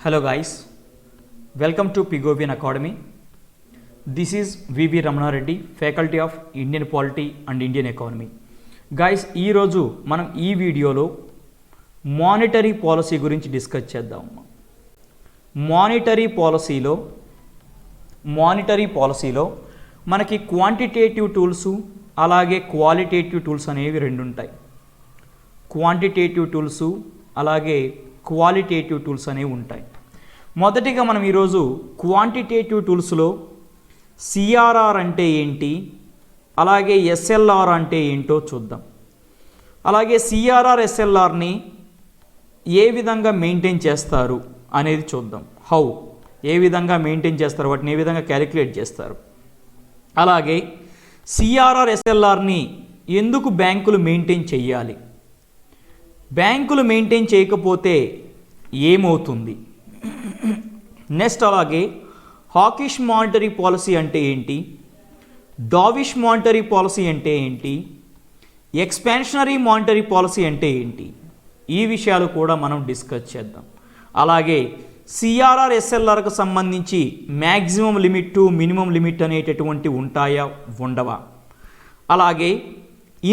Hello guys, welcome to Pigovian Academy. This is V.V. Ramana Reddy, Faculty of Indian Polity and Indian Economy. Guys, ఈ రోజు మనం ఈ వీడియోలో monetary policy గురించి discuss చేద్దాం. Monetary పాలసీలో మనకి క్వాంటిటేటివ్ టూల్స్ అలాగే క్వాలిటేటివ్ టూల్స్ అనేవి రెండు ఉంటాయి. క్వాంటిటేటివ్ టూల్స్ అలాగే క్వాలిటేటివ్ టూల్స్ అనేవి ఉంటాయి. మొదటిగా మనం ఈరోజు క్వాంటిటేటివ్ టూల్స్లో సిఆర్ఆర్ అంటే ఏంటి, అలాగే ఎస్ఎల్ఆర్ అంటే ఏంటో చూద్దాం. అలాగే సిఆర్ఆర్ ఎస్ఎల్ఆర్ని ఏ విధంగా మెయింటైన్ చేస్తారు అనేది చూద్దాం. ఏ విధంగా మెయింటైన్ చేస్తారు, వాటిని ఏ విధంగా క్యాలిక్యులేట్ చేస్తారు. అలాగే సిఆర్ఆర్ ఎస్ఎల్ఆర్ని ఎందుకు బ్యాంకులు మెయింటైన్ చేయాలి, బ్యాంకులు మెయింటైన్ చేయకపోతే ఏమవుతుంది. నెక్స్ట్ అలాగే హాకిష్ మానిటరీ పాలసీ అంటే ఏంటి, డావిష్ మానిటరీ పాలసీ అంటే ఏంటి, ఎక్స్పాన్షనరీ మానిటరీ పాలసీ అంటే ఏంటి, ఈ విషయాలు కూడా మనం డిస్కస్ చేద్దాం. అలాగే సిఆర్ఆర్ ఎస్ఎల్ఆర్కు సంబంధించి maximum limit to minimum limit అనేటటువంటి ఉంటాయా ఉండవా. అలాగే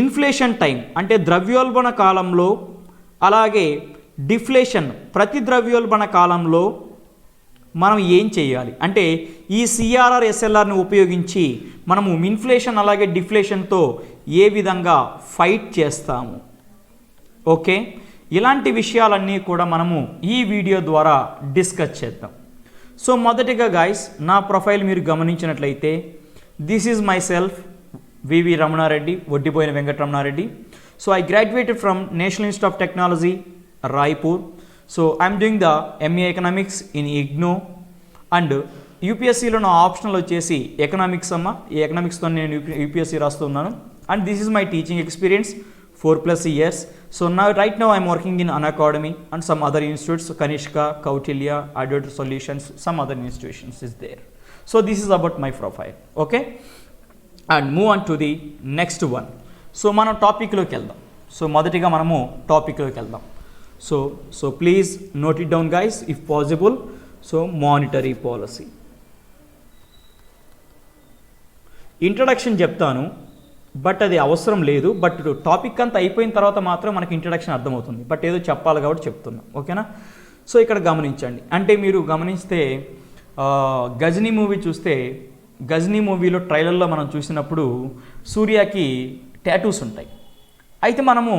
ఇన్ఫ్లేషన్ టైం అంటే ద్రవ్యోల్బణ కాలంలో, అలాగే డిఫ్లేషన్ ప్రతి ద్రవ్యోల్బణ కాలంలో మనం ఏం చేయాలి అంటే ఈ సిఆర్ఆర్ ఎస్ఎల్ఆర్ని ఉపయోగించి మనము ఇన్ఫ్లేషన్ అలాగే డిఫ్లేషన్తో ఏ విధంగా ఫైట్ చేస్తాము. ఓకే, ఇలాంటి విషయాలన్నీ కూడా మనము ఈ వీడియో ద్వారా డిస్కస్ చేద్దాం. సో మొదటిగా గాయస్, నా ప్రొఫైల్ మీరు గమనించినట్లయితే this is myself V V Ramanareddy, వడ్డిపోయిన Venkataramanareddy. So I graduated from National Institute of Technology, Raipur. So I'm doing the MA Economics in IGNOU and UPSCలో నా ఆప్షనల్ వచ్చేసి ఎకనామిక్స్ అమ్మ. ఈ ఎకనామిక్స్తో నేను యూపీఎస్సీ రాస్తున్నాను and this is my teaching experience 4+ years. So now right now I'm working in Unacademy and some other institutes, Kanishka, Kautilya, Adult Solutions, some other institutions is there. So this is about my profile. Okay, and move on to the next one. So మనం టాపిక్లోకి వెళ్దాం. So మొదటిగా మనము టాపిక్లోకి వెళ్దాం. So please note it down guys if possible. So monetary policy introduction చెప్తాను, but అది అవసరం లేదు. బట్ టాపిక్ అంతా అయిపోయిన తర్వాత మాత్రం మనకి ఇంట్రడక్షన్ అర్థమవుతుంది. బట్ ఏదో చెప్పాలి కాబట్టి చెప్తున్నాం, ఓకేనా. సో ఇక్కడ గమనించండి, అంటే మీరు గమనిస్తే గజనీ మూవీ చూస్తే, గజనీ మూవీలో ట్రైలర్లో మనం చూసినప్పుడు సూర్యకి టాటూస్ ఉంటాయి. అయితే మనము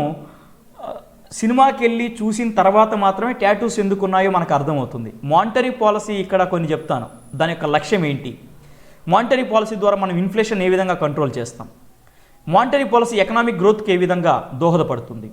సినిమాకి వెళ్ళి చూసిన తర్వాత మాత్రమే టాటూస్ ఎందుకు ఉన్నాయో మనకు అర్థమవుతుంది. మానిటరీ పాలసీ ఇక్కడ కొన్ని చెప్తాను, దాని యొక్క లక్ష్యం ఏంటి, మానిటరీ పాలసీ ద్వారా మనం ఇన్ఫ్లేషన్ ఏ విధంగా కంట్రోల్ చేస్తాం, మానిటరీ పాలసీ ఎకనామిక్ గ్రోత్కి ఏ విధంగా దోహదపడుతుంది,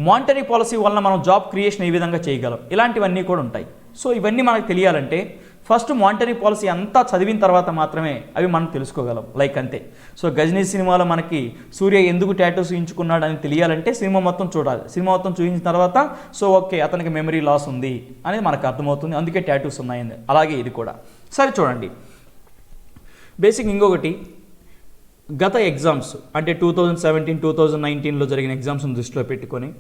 మానిటరీ పాలసీ వలన మనం జాబ్ క్రియేషన్ ఏ విధంగా చేయగలం, ఇలాంటివన్నీ కూడా ఉంటాయి. సో ఇవన్నీ మనకు తెలియాలంటే ఫస్ట్ మానిటరీ పాలసీ అంతా చదివిన తర్వాత మాత్రమే అవి మనం తెలుసుకోగలం. లైక్ అంతే. సో గజనీ సినిమాలో మనకి సూర్య ఎందుకు టాటూస్ ఎంచుకున్నాడు అని తెలియాలంటే సినిమా మొత్తం చూడాలి. సినిమా మొత్తం చూసిన తర్వాత సో ఓకే అతనికి మెమరీ లాస్ ఉంది అనేది మనకు అర్థమవుతుంది, అందుకే టాటూస్ ఉన్నాయండి. అలాగే ఇది కూడా. సరే చూడండి, బేసిక్ ఇంకొకటి, గత ఎగ్జామ్స్ అంటే 2017, 2019లో జరిగిన ఎగ్జామ్స్ని దృష్టిలో పెట్టుకొని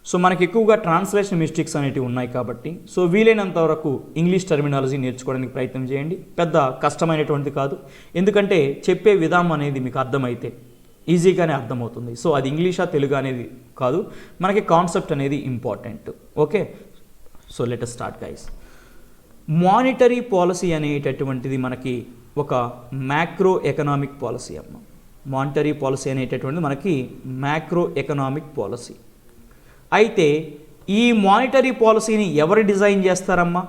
సో మనకి ఎక్కువగా ట్రాన్స్లేషన్ మిస్టేక్స్ అనేవి ఉన్నాయి కాబట్టి సో వీలైనంత వరకు ఇంగ్లీష్ టర్మినాలజీ నేర్చుకోవడానికి ప్రయత్నం చేయండి. పెద్ద కష్టమైనటువంటిది కాదు, ఎందుకంటే చెప్పే విధానం అనేది మీకు అర్థమైతే ఈజీగానే అర్థమవుతుంది. సో అది ఇంగ్లీషా తెలుగు అనేది కాదు, మనకి కాన్సెప్ట్ అనేది important. Okay, so let us start guys. Monetary policy అనేటటువంటిది మనకి ఒక మ్యాక్రో ఎకనామిక్ పాలసీ అమ్మ. మానిటరీ పాలసీ అనేటటువంటిది మనకి మ్యాక్రో ఎకనామిక్ పాలసీ. అయితే ఈ మానిటరీ పాలసీని ఎవరు డిజైన్ చేస్తారమ్మా?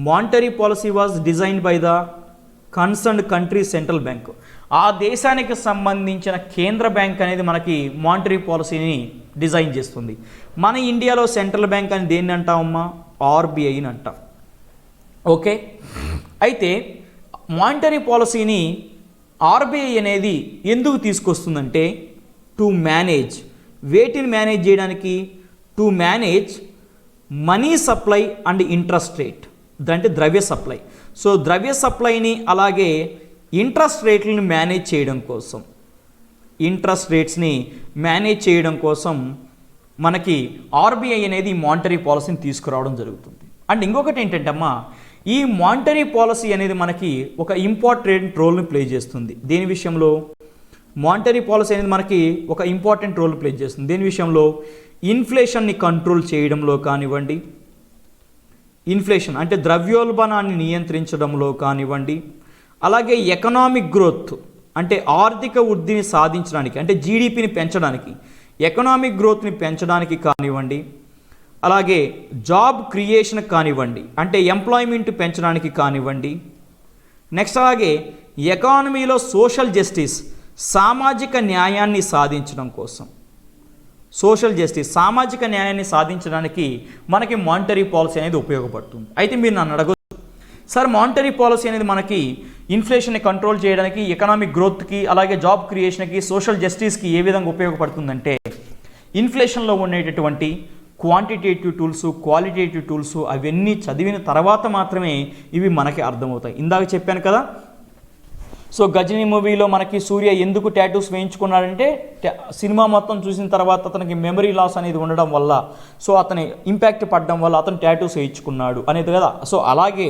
Monetary policy was designed by the concerned country central bank. ఆ దేశానికి సంబంధించిన కేంద్ర బ్యాంక్ అనేది మనకి మానిటరీ పాలసీని డిజైన్ చేస్తుంది. మన ఇండియాలో సెంట్రల్ బ్యాంక్ అని దేన్ని అంటామమ్మా? ఆర్బీఐని అంటాం. ఓకే, అయితే మానిటరీ పాలసీని ఆర్బీఐ అనేది ఎందుకు తీసుకొస్తుందంటే టు మేనేజ్, వేటిని మేనేజ్ చేయడానికి? To manage money supply and interest rate, అంటే ద్రవ్య సప్లై. సో ద్రవ్య సప్లైని అలాగే ఇంట్రెస్ట్ రేట్లను మేనేజ్ చేయడం కోసం, ఇంట్రెస్ట్ రేట్స్ని మేనేజ్ చేయడం కోసం మనకి ఆర్బీఐ అనేది మానిటరీ పాలసీని తీసుకురావడం జరుగుతుంది. అండ్ ఇంకొకటి ఏంటంటే అమ్మా, ఈ మానిటరీ పాలసీ అనేది మనకి ఒక ఇంపార్టెంట్ రోల్ని ప్లే చేస్తుంది. దేని విషయంలో? మానిటరీ పాలసీ అనేది మనకి ఒక ఇంపార్టెంట్ రోల్ ప్లే చేస్తుంది. దేని విషయంలో? ఇన్ఫ్లేషన్ని కంట్రోల్ చేయడంలో కానివ్వండి, ఇన్ఫ్లేషన్ అంటే ద్రవ్యోల్బణాన్ని నియంత్రించడంలో కానివ్వండి, అలాగే ఎకనామిక్ గ్రోత్ అంటే ఆర్థిక వృద్ధిని సాధించడానికి, అంటే జీడిపిని పెంచడానికి, ఎకనామిక్ గ్రోత్ని పెంచడానికి కానివ్వండి, అలాగే జాబ్ క్రియేషన్ కానివ్వండి, అంటే ఎంప్లాయ్మెంట్ పెంచడానికి కానివ్వండి, నెక్స్ట్ అలాగే ఎకానమీలో సోషల్ జస్టిస్ సామాజిక న్యాయాన్ని సాధించడం కోసం, సోషల్ జస్టిస్ సామాజిక న్యాయాన్ని సాధించడానికి మనకి మానిటరీ పాలసీ అనేది ఉపయోగపడుతుంది. అయితే మీరు నన్ను అడగొచ్చు, సార్ మానిటరీ పాలసీ అనేది మనకి ఇన్ఫ్లేషన్ని కంట్రోల్ చేయడానికి, ఎకనామిక్ గ్రోత్కి, అలాగే జాబ్ క్రియేషన్కి, సోషల్ జస్టిస్కి ఏ విధంగా ఉపయోగపడుతుందంటే, ఇన్ఫ్లేషన్లో ఉండేటటువంటి క్వాంటిటేటివ్ టూల్స్, క్వాలిటేటివ్ టూల్స్ అవన్నీ చదివిన తర్వాత మాత్రమే ఇవి మనకి అర్థమవుతాయి. ఇందాక చెప్పాను కదా, సో గజనీ మూవీలో మనకి సూర్య ఎందుకు టాటూస్ వేయించుకున్నాడంటే, సినిమా మొత్తం చూసిన తర్వాత అతనికి మెమరీ లాస్ అనేది ఉండడం వల్ల, సో అతని ఇంపాక్ట్ పడడం వల్ల అతను టాటూస్ వేయించుకున్నాడు అనేది కదా. సో అలాగే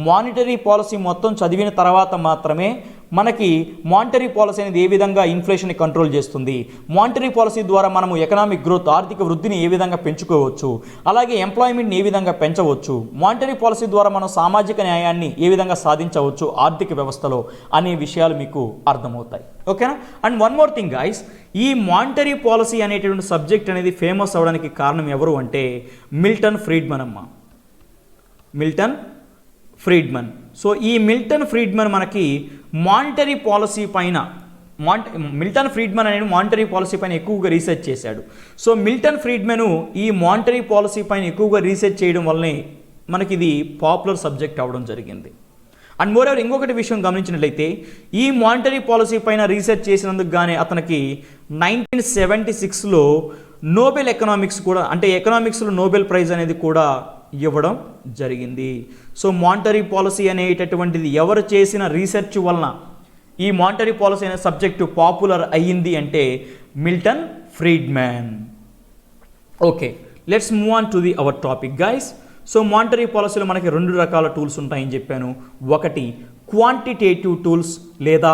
మానిటరీ పాలసీ మొత్తం చదివిన తర్వాత మాత్రమే మనకి మానిటరీ పాలసీ అనేది ఏ విధంగా ఇన్ఫ్లేషన్ని కంట్రోల్ చేస్తుంది, మానిటరీ పాలసీ ద్వారా మనము ఎకనామిక్ గ్రోత్ ఆర్థిక వృద్ధిని ఏ విధంగా పెంచుకోవచ్చు, అలాగే ఎంప్లాయ్మెంట్ని ఏ విధంగా పెంచవచ్చు, మానిటరీ పాలసీ ద్వారా మనం సామాజిక న్యాయాన్ని ఏ విధంగా సాధించవచ్చు ఆర్థిక వ్యవస్థలో అనే విషయాలు మీకు అర్థమవుతాయి. ఓకేనా? And one more thing guys, ఈ మానిటరీ పాలసీ అనేటువంటి సబ్జెక్ట్ అనేది ఫేమస్ అవడానికి కారణం ఎవరు అంటే మిల్టన్ ఫ్రీడ్మన్ అమ్మ, మిల్టన్ ఫ్రీడ్మన్. సో ఈ మిల్టన్ ఫ్రీడ్మన్ మనకి మానిటరీ పాలసీ పైన, మిల్టన్ ఫ్రీడ్మన్ అనేది మానిటరీ పాలసీ పైన ఎక్కువగా రీసెర్చ్ చేశాడు. సో మిల్టన్ ఫ్రీడ్మన్ ఈ మానిటరీ పాలసీ పైన ఎక్కువగా రీసెర్చ్ చేయడం వల్లనే మనకి ఇది పాపులర్ సబ్జెక్ట్ అవ్వడం జరిగింది. అండ్ మోర్ ఎవర్ ఇంకొకటి విషయం గమనించినట్లయితే, ఈ మానిటరీ పాలసీ పైన రీసెర్చ్ చేసినందుకు గానే అతనికి 1976లో నోబెల్ ఎకనామిక్స్ కూడా, అంటే ఎకనామిక్స్లో నోబెల్ ప్రైజ్ అనేది కూడా ఇవ్వడం జరిగింది. సో మానిటరీ పాలసీ అనేటటువంటిది ఎవరు చేసిన రీసెర్చ్ వలన ఈ మానిటరీ పాలసీ అనే సబ్జెక్టు పాపులర్ అయ్యింది అంటే Milton Friedman. Okay, let's move on to the our topic guys. So monetary పాలసీలో మనకి రెండు రకాల టూల్స్ ఉంటాయని చెప్పాను. ఒకటి క్వాంటిటేటివ్ టూల్స్, లేదా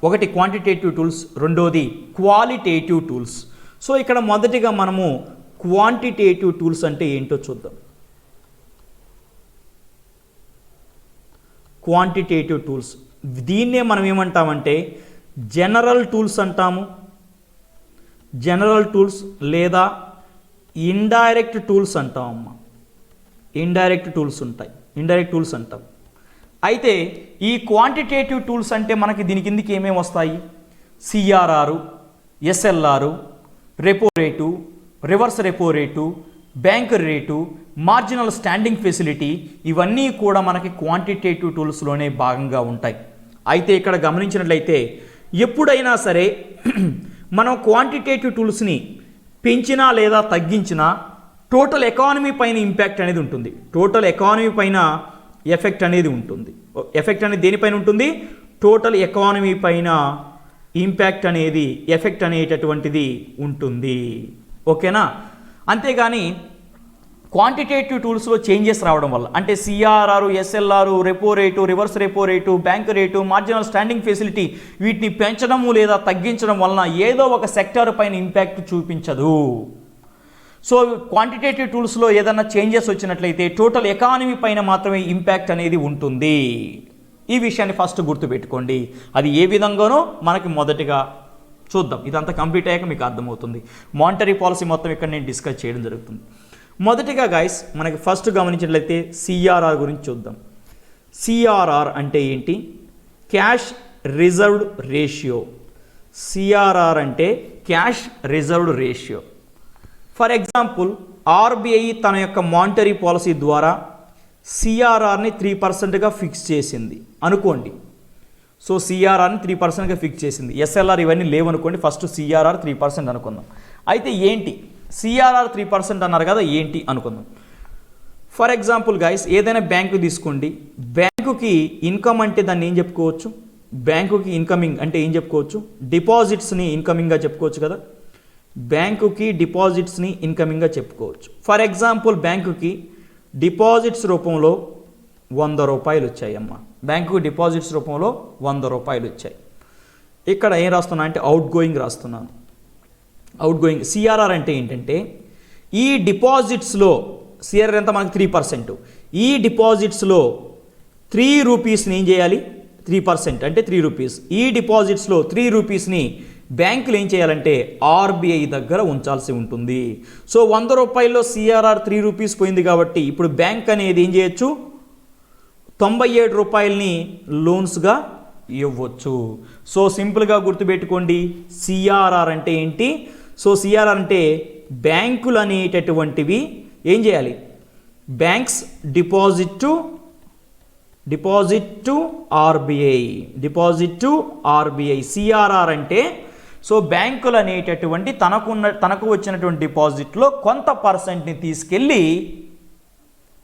ఒకటి క్వాంటిటేటివ్ టూల్స్, రెండోది క్వాలిటేటివ్ టూల్స్. సో ఇక్కడ మొదటిగా మనము క్వాంటిటేటివ్ టూల్స్ అంటే ఏంటో చూద్దాం. క్వాంటిటేటివ్ టూల్స్, దీన్నే మనం ఏమంటామంటే జనరల్ టూల్స్ అంటాము, జనరల్ టూల్స్ లేదా ఇండైరెక్ట్ టూల్స్ అంటాం అమ్మ, ఇండైరెక్ట్ టూల్స్ ఉంటాయి, ఇండైరెక్ట్ టూల్స్ అంటాం. అయితే ఈ క్వాంటిటేటివ్ టూల్స్ అంటే మనకి దీని కిందికి ఏమేమి వస్తాయి? CRR, SLR, repo rate, reverse repo rate, bank rate, marginal standing facility, ఇవన్నీ కూడా మనకి క్వాంటిటేటివ్ టూల్స్లోనే భాగంగా ఉంటాయి. అయితే ఇక్కడ గమనించినట్లయితే ఎప్పుడైనా సరే మనం క్వాంటిటేటివ్ టూల్స్ని పెంచినా లేదా తగ్గించినా టోటల్ ఎకానమీ పైన ఇంపాక్ట్ అనేది ఉంటుంది, టోటల్ ఎకానమీ పైన ఎఫెక్ట్ అనేది ఉంటుంది. ఎఫెక్ట్ అనేది దేనిపైన ఉంటుంది? టోటల్ ఎకానమీ పైన ఇంపాక్ట్ అనేది, ఎఫెక్ట్ అనేటటువంటిది ఉంటుంది. ఓకేనా? అంతేగాని క్వాంటిటేటివ్ టూల్స్లో చేంజెస్ రావడం వల్ల, అంటే CRR, SLR, repo rate, reverse repo rate, bank rate, marginal standing facility, వీటిని పెంచడము లేదా తగ్గించడం వలన ఏదో ఒక సెక్టార్ పైన ఇంపాక్ట్ చూపించదు. సో క్వాంటిటేటివ్ టూల్స్లో ఏదైనా చేంజెస్ వచ్చినట్లయితే టోటల్ ఎకానమీ పైన మాత్రమే ఇంపాక్ట్ అనేది ఉంటుంది. ఈ విషయాన్ని ఫస్ట్ గుర్తుపెట్టుకోండి. అది ఏ విధంగానో మనకి మొదటిగా చూద్దాం. ఇదంతా కంప్లీట్ అయ్యాక మీకు అర్థమవుతుంది. మానిటరీ పాలసీ మొత్తం ఇక్కడ నేను డిస్కస్ చేయడం జరుగుతుంది. మొదటిగా గైస్ మనకి ఫస్ట్ గమనించినట్లయితే సిఆర్ఆర్ గురించి చూద్దాం. సిఆర్ఆర్ అంటే ఏంటి? Cash reserved ratio. సిఆర్ఆర్ అంటే cash reserved ratio. For example RBI తన యొక్క మానిటరీ పాలసీ ద్వారా సిఆర్ఆర్ని 3%గా ఫిక్స్ చేసింది అనుకోండి. సో సిఆర్ఆర్ని 3%గా ఫిక్స్ చేసింది. ఎస్ఎల్ఆర్ ఇవన్నీ లేవనుకోండి, ఫస్ట్ సిఆర్ఆర్ 3% అనుకుందాం. అయితే ఏంటి సిఆర్ఆర్ 3% అన్నారు కదా, ఏంటి అనుకుందాం. ఫర్ ఎగ్జాంపుల్ గైస్ ఏదైనా బ్యాంకు తీసుకోండి, బ్యాంకుకి ఇన్కమ్ అంటే దాన్ని ఏం చెప్పుకోవచ్చు? బ్యాంకుకి ఇన్కమింగ్ అంటే ఏం చెప్పుకోవచ్చు? డిపాజిట్స్ని ఇన్కమింగ్గా చెప్పుకోవచ్చు కదా. బ్యాంకుకి డిపాజిట్స్ని ఇన్కమింగ్గా చెప్పుకోవచ్చు. ఫర్ ఎగ్జాంపుల్ బ్యాంకుకి డిపాజిట్స్ రూపంలో 100 రూపాయలు వచ్చాయమ్మా. బ్యాంకుకు డిపాజిట్స్ రూపంలో 100 రూపాయలు వచ్చాయి. ఇక్కడ ఏం రాస్తున్నా అంటే అవుట్ గోయింగ్ రాస్తున్నాను. అవుట్ గోయింగ్ సిఆర్ఆర్ అంటే ఏంటంటే ఈ డిపాజిట్స్లో సిఆర్ఆర్ ఎంత మనకి 3%. ఈ డిపాజిట్స్లో 3 రూపీస్ని ఏం చేయాలి, 3% అంటే 3 రూపీస్. ఈ డిపాజిట్స్లో 3 రూపీస్ని బ్యాంకులు ఏం చేయాలంటే ఆర్బీఐ దగ్గర ఉంచాల్సి ఉంటుంది. సో 100 రూపాయల్లో సిఆర్ఆర్ 3 రూపీస్ పోయింది కాబట్టి ఇప్పుడు బ్యాంక్ అనేది ఏం చేయొచ్చు, 97 రూపాయలని లోన్స్గా ఇవ్వచ్చు. సో సింపుల్గా గుర్తుపెట్టుకోండి సిఆర్ఆర్ అంటే ఏంటి. సో సిఆర్ఆర్ అంటే బ్యాంకులు అనేటటువంటివి ఏం చేయాలి, banks deposit to RBI. CRR అంటే సో బ్యాంకులు అనేటటువంటి తనకు వచ్చినటువంటి డిపాజిట్లో కొంత పర్సెంట్ని తీసుకెళ్ళి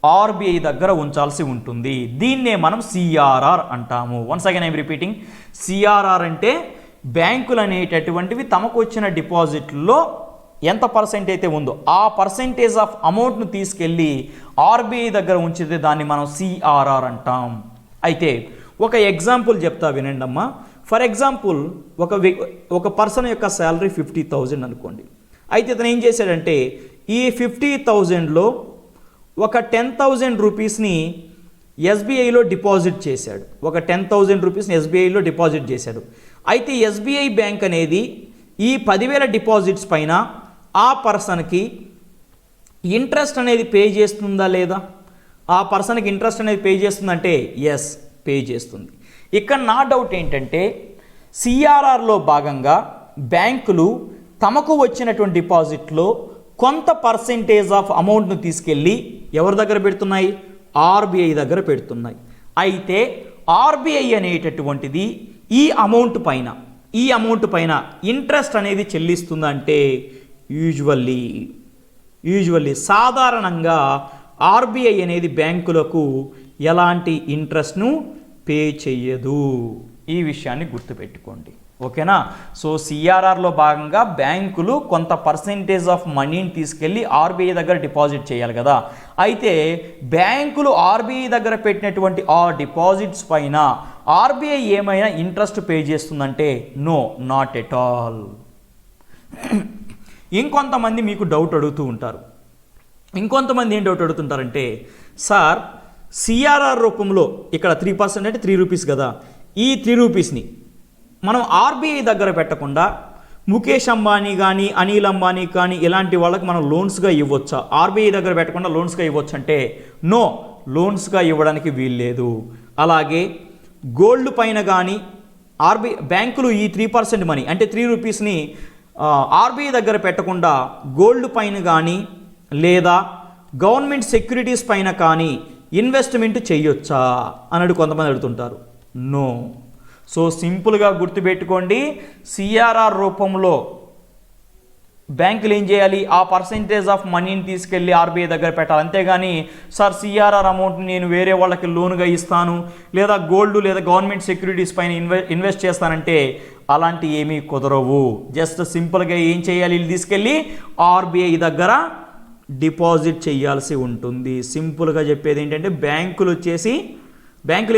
ఆర్బీఐ దగ్గర ఉంచాల్సి ఉంటుంది. దీన్నే మనం సిఆర్ఆర్ అంటాము. Once again I'm repeating, CRR అంటే బ్యాంకులు అనేటటువంటివి తమకు వచ్చిన డిపాజిట్లో ఎంత పర్సెంట్ అయితే ఉందో ఆ పర్సెంటేజ్ ఆఫ్ అమౌంట్ను తీసుకెళ్ళి ఆర్బీఐ దగ్గర ఉంచితే దాన్ని మనం సిఆర్ఆర్ అంటాం. అయితే ఒక ఎగ్జాంపుల్ చెప్తా వినండి అమ్మా. ఫర్ ఎగ్జాంపుల్ ఒక పర్సన్ యొక్క శాలరీ 50,000 అనుకోండి. అయితే ఇతను ఏం చేశాడంటే ఈ 50,000లో ఒక 10,000 రూపీస్ని ఎస్బీఐలో డిపాజిట్ చేశాడు. ఒక 10,000 రూపీస్ని ఎస్బీఐలో డిపాజిట్ చేశాడు. అయితే ఎస్బీఐ బ్యాంక్ అనేది ఈ 10,000 డిపాజిట్స్ పైన ఆ పర్సన్కి ఇంట్రెస్ట్ అనేది పే చేస్తుందా లేదా, ఆ పర్సన్కి ఇంట్రెస్ట్ అనేది పే చేస్తుందంటే ఎస్, పే చేస్తుంది. ఇక్కడ నా డౌట్ ఏంటంటే సిఆర్ఆర్లో భాగంగా బ్యాంకులు తమకు వచ్చినటువంటి డిపాజిట్లో కొంత పర్సెంటేజ్ ఆఫ్ అమౌంట్ను తీసుకెళ్ళి ఎవరి దగ్గర పెడుతున్నాయి, ఆర్బీఐ దగ్గర పెడుతున్నాయి. అయితే ఆర్బీఐ అనేటటువంటిది ఈ అమౌంట్ పైన ఇంట్రెస్ట్ అనేది చెల్లిస్తుందంటే యూజువల్లీ సాధారణంగా ఆర్బీఐ అనేది బ్యాంకులకు ఎలాంటి ఇంట్రెస్ట్ను పే చెయ్యదు. ఈ విషయాన్ని గుర్తుపెట్టుకోండి, ఓకేనా. సో సిఆర్ఆర్లో భాగంగా బ్యాంకులు కొంత పర్సెంటేజ్ ఆఫ్ మనీని తీసుకెళ్ళి ఆర్బీఐ దగ్గర డిపాజిట్ చేయాలి కదా. అయితే బ్యాంకులు ఆర్బీఐ దగ్గర పెట్టినటువంటి ఆ డిపాజిట్స్ పైన ఆర్బీఐ ఏమైనా ఇంట్రెస్ట్ పే చేస్తుందంటే నో, నాట్ ఎట్ ఆల్. ఇంకొంతమంది మీకు డౌట్ అడుగుతూ ఉంటారు. ఇంకొంతమంది ఏం డౌట్ అడుగుతుంటారంటే, సార్ సిఆర్ఆర్ రూపంలో ఇక్కడ 3% అంటే 3 రూపీస్ కదా, ఈ 3 రూపీస్ని మనం ఆర్బీఐ దగ్గర పెట్టకుండా ముఖేష్ అంబానీ కానీ అనిల్ అంబానీ కానీ ఇలాంటి వాళ్ళకి మనం లోన్స్గా ఇవ్వచ్చా, ఆర్బీఐ దగ్గర పెట్టకుండా లోన్స్గా ఇవ్వచ్చు అంటే నో, లోన్స్గా ఇవ్వడానికి వీల్లేదు. అలాగే గోల్డ్ పైన కానీ బ్యాంకులు ఈ 3% మనీ అంటే 3 రూపీస్ని ఆర్బీఐ దగ్గర పెట్టకుండా గోల్డ్ పైన కానీ లేదా గవర్నమెంట్ సెక్యూరిటీస్ పైన కానీ ఇన్వెస్ట్మెంట్ చేయొచ్చా అని కొంతమంది అడుగుతుంటారు. నో. సో సింపుల్గా గుర్తుపెట్టుకోండి, సిఆర్ఆర్ రూపంలో బ్యాంకులు ఏం చేయాలి, ఆ పర్సెంటేజ్ ఆఫ్ మనీని తీసుకెళ్ళి ఆర్బీఐ దగ్గర పెట్టాలి. అంతేగాని సార్ సిఆర్ఆర్ అమౌంట్ని నేను వేరే వాళ్ళకి లోన్గా ఇస్తాను లేదా గోల్డ్ లేదా గవర్నమెంట్ సెక్యూరిటీస్ పైన ఇన్వెస్ట్ చేస్తానంటే అలాంటి ఏమీ కుదరవు. జస్ట్ సింపుల్గా ఏం చేయాలి, వీళ్ళు తీసుకెళ్ళి ఆర్బీఐ దగ్గర డిపాజిట్ చేయాల్సి ఉంటుంది. సింపుల్గా చెప్పేది ఏంటంటే బ్యాంకులు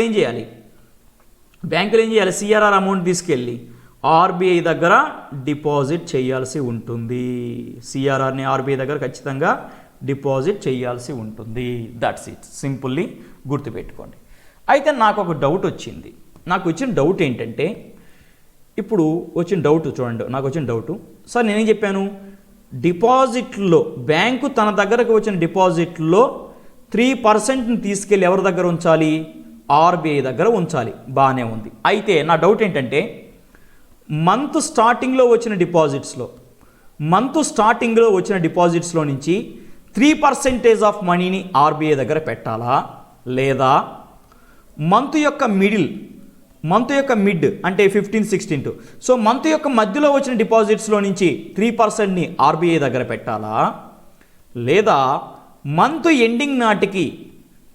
ఏం చేయాలి సిఆర్ఆర్ అమౌంట్ తీసుకెళ్ళి ఆర్బీఐ దగ్గర డిపాజిట్ చేయాల్సి ఉంటుంది. సిఆర్ఆర్ని ఆర్బీఐ దగ్గర ఖచ్చితంగా డిపాజిట్ చేయాల్సి ఉంటుంది. దట్స్ ఇట్, సింపుల్లీ గుర్తుపెట్టుకోండి. అయితే నాకు ఒక డౌట్ వచ్చింది. నాకు వచ్చిన డౌట్ ఏంటంటే, ఇప్పుడు వచ్చిన డౌట్ చూడండి, నాకు వచ్చిన డౌటు, సార్ నేనేం చెప్పాను, డిపాజిట్లో బ్యాంకు తన దగ్గరకు వచ్చిన డిపాజిట్లో 3%ని తీసుకెళ్ళి ఎవరి దగ్గర ఉంచాలి, ఆర్బీఐ దగ్గర ఉంచాలి. బాగానే ఉంది. అయితే నా డౌట్ ఏంటంటే మంత్ స్టార్టింగ్లో వచ్చిన డిపాజిట్స్లో నుంచి 3% ఆఫ్ మనీని ఆర్బీఐ దగ్గర పెట్టాలా, లేదా మంత్ యొక్క మిడ్ అంటే 15-16 సో మంత్ యొక్క మధ్యలో వచ్చిన డిపాజిట్స్లో నుంచి 3%ని ఆర్బీఐ దగ్గర పెట్టాలా, లేదా మంత్ ఎండింగ్ నాటికి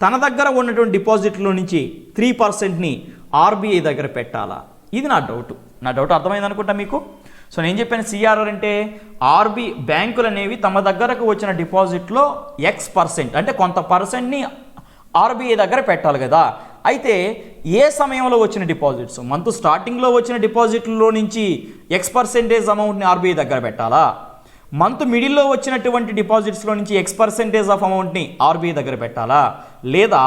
తన దగ్గర ఉన్నటువంటి డిపాజిట్లో నుంచి 3%ని ఆర్బీఐ దగ్గర పెట్టాలా? ఇది నా డౌట్ అర్థమైంది అనుకుంటా మీకు. సో నేను చెప్పాను సిఆర్ఆర్ అంటే బ్యాంకులు అనేవి తమ దగ్గరకు వచ్చిన డిపాజిట్లో X% అంటే కొంత పర్సెంట్ని ఆర్బీఐ దగ్గర పెట్టాలి కదా. అయితే ఏ సమయంలో వచ్చిన డిపాజిట్స్, మంత్ స్టార్టింగ్లో వచ్చిన డిపాజిట్లో నుంచి X% అమౌంట్ని ఆర్బీఐ దగ్గర పెట్టాలా, మంత్ మిడిల్లో వచ్చినటువంటి డిపాజిట్స్లో నుంచి X% ఆఫ్ అమౌంట్ని ఆర్బీఐ దగ్గర పెట్టాలా, లేదా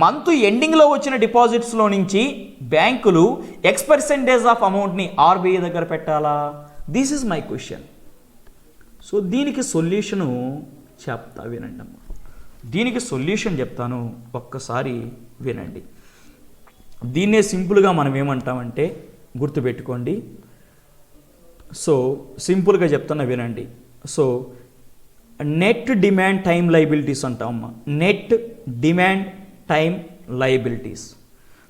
మంత్ ఎండింగ్లో వచ్చిన డిపాజిట్స్లో నుంచి బ్యాంకులు X% ఆఫ్ అమౌంట్ని ఆర్బీఐ దగ్గర పెట్టాలా? This is my question. So దీనికి సొల్యూషను చెప్తా వినండి అమ్మ. దీనికి సొల్యూషన్ చెప్తాను, ఒక్కసారి వినండి. దీన్నే సింపుల్గా మనం ఏమంటామంటే గుర్తుపెట్టుకోండి. సో సింపుల్గా చెప్తున్నా వినండి. So net demand time liabilities అంటామమ్మా. Net demand time liabilities.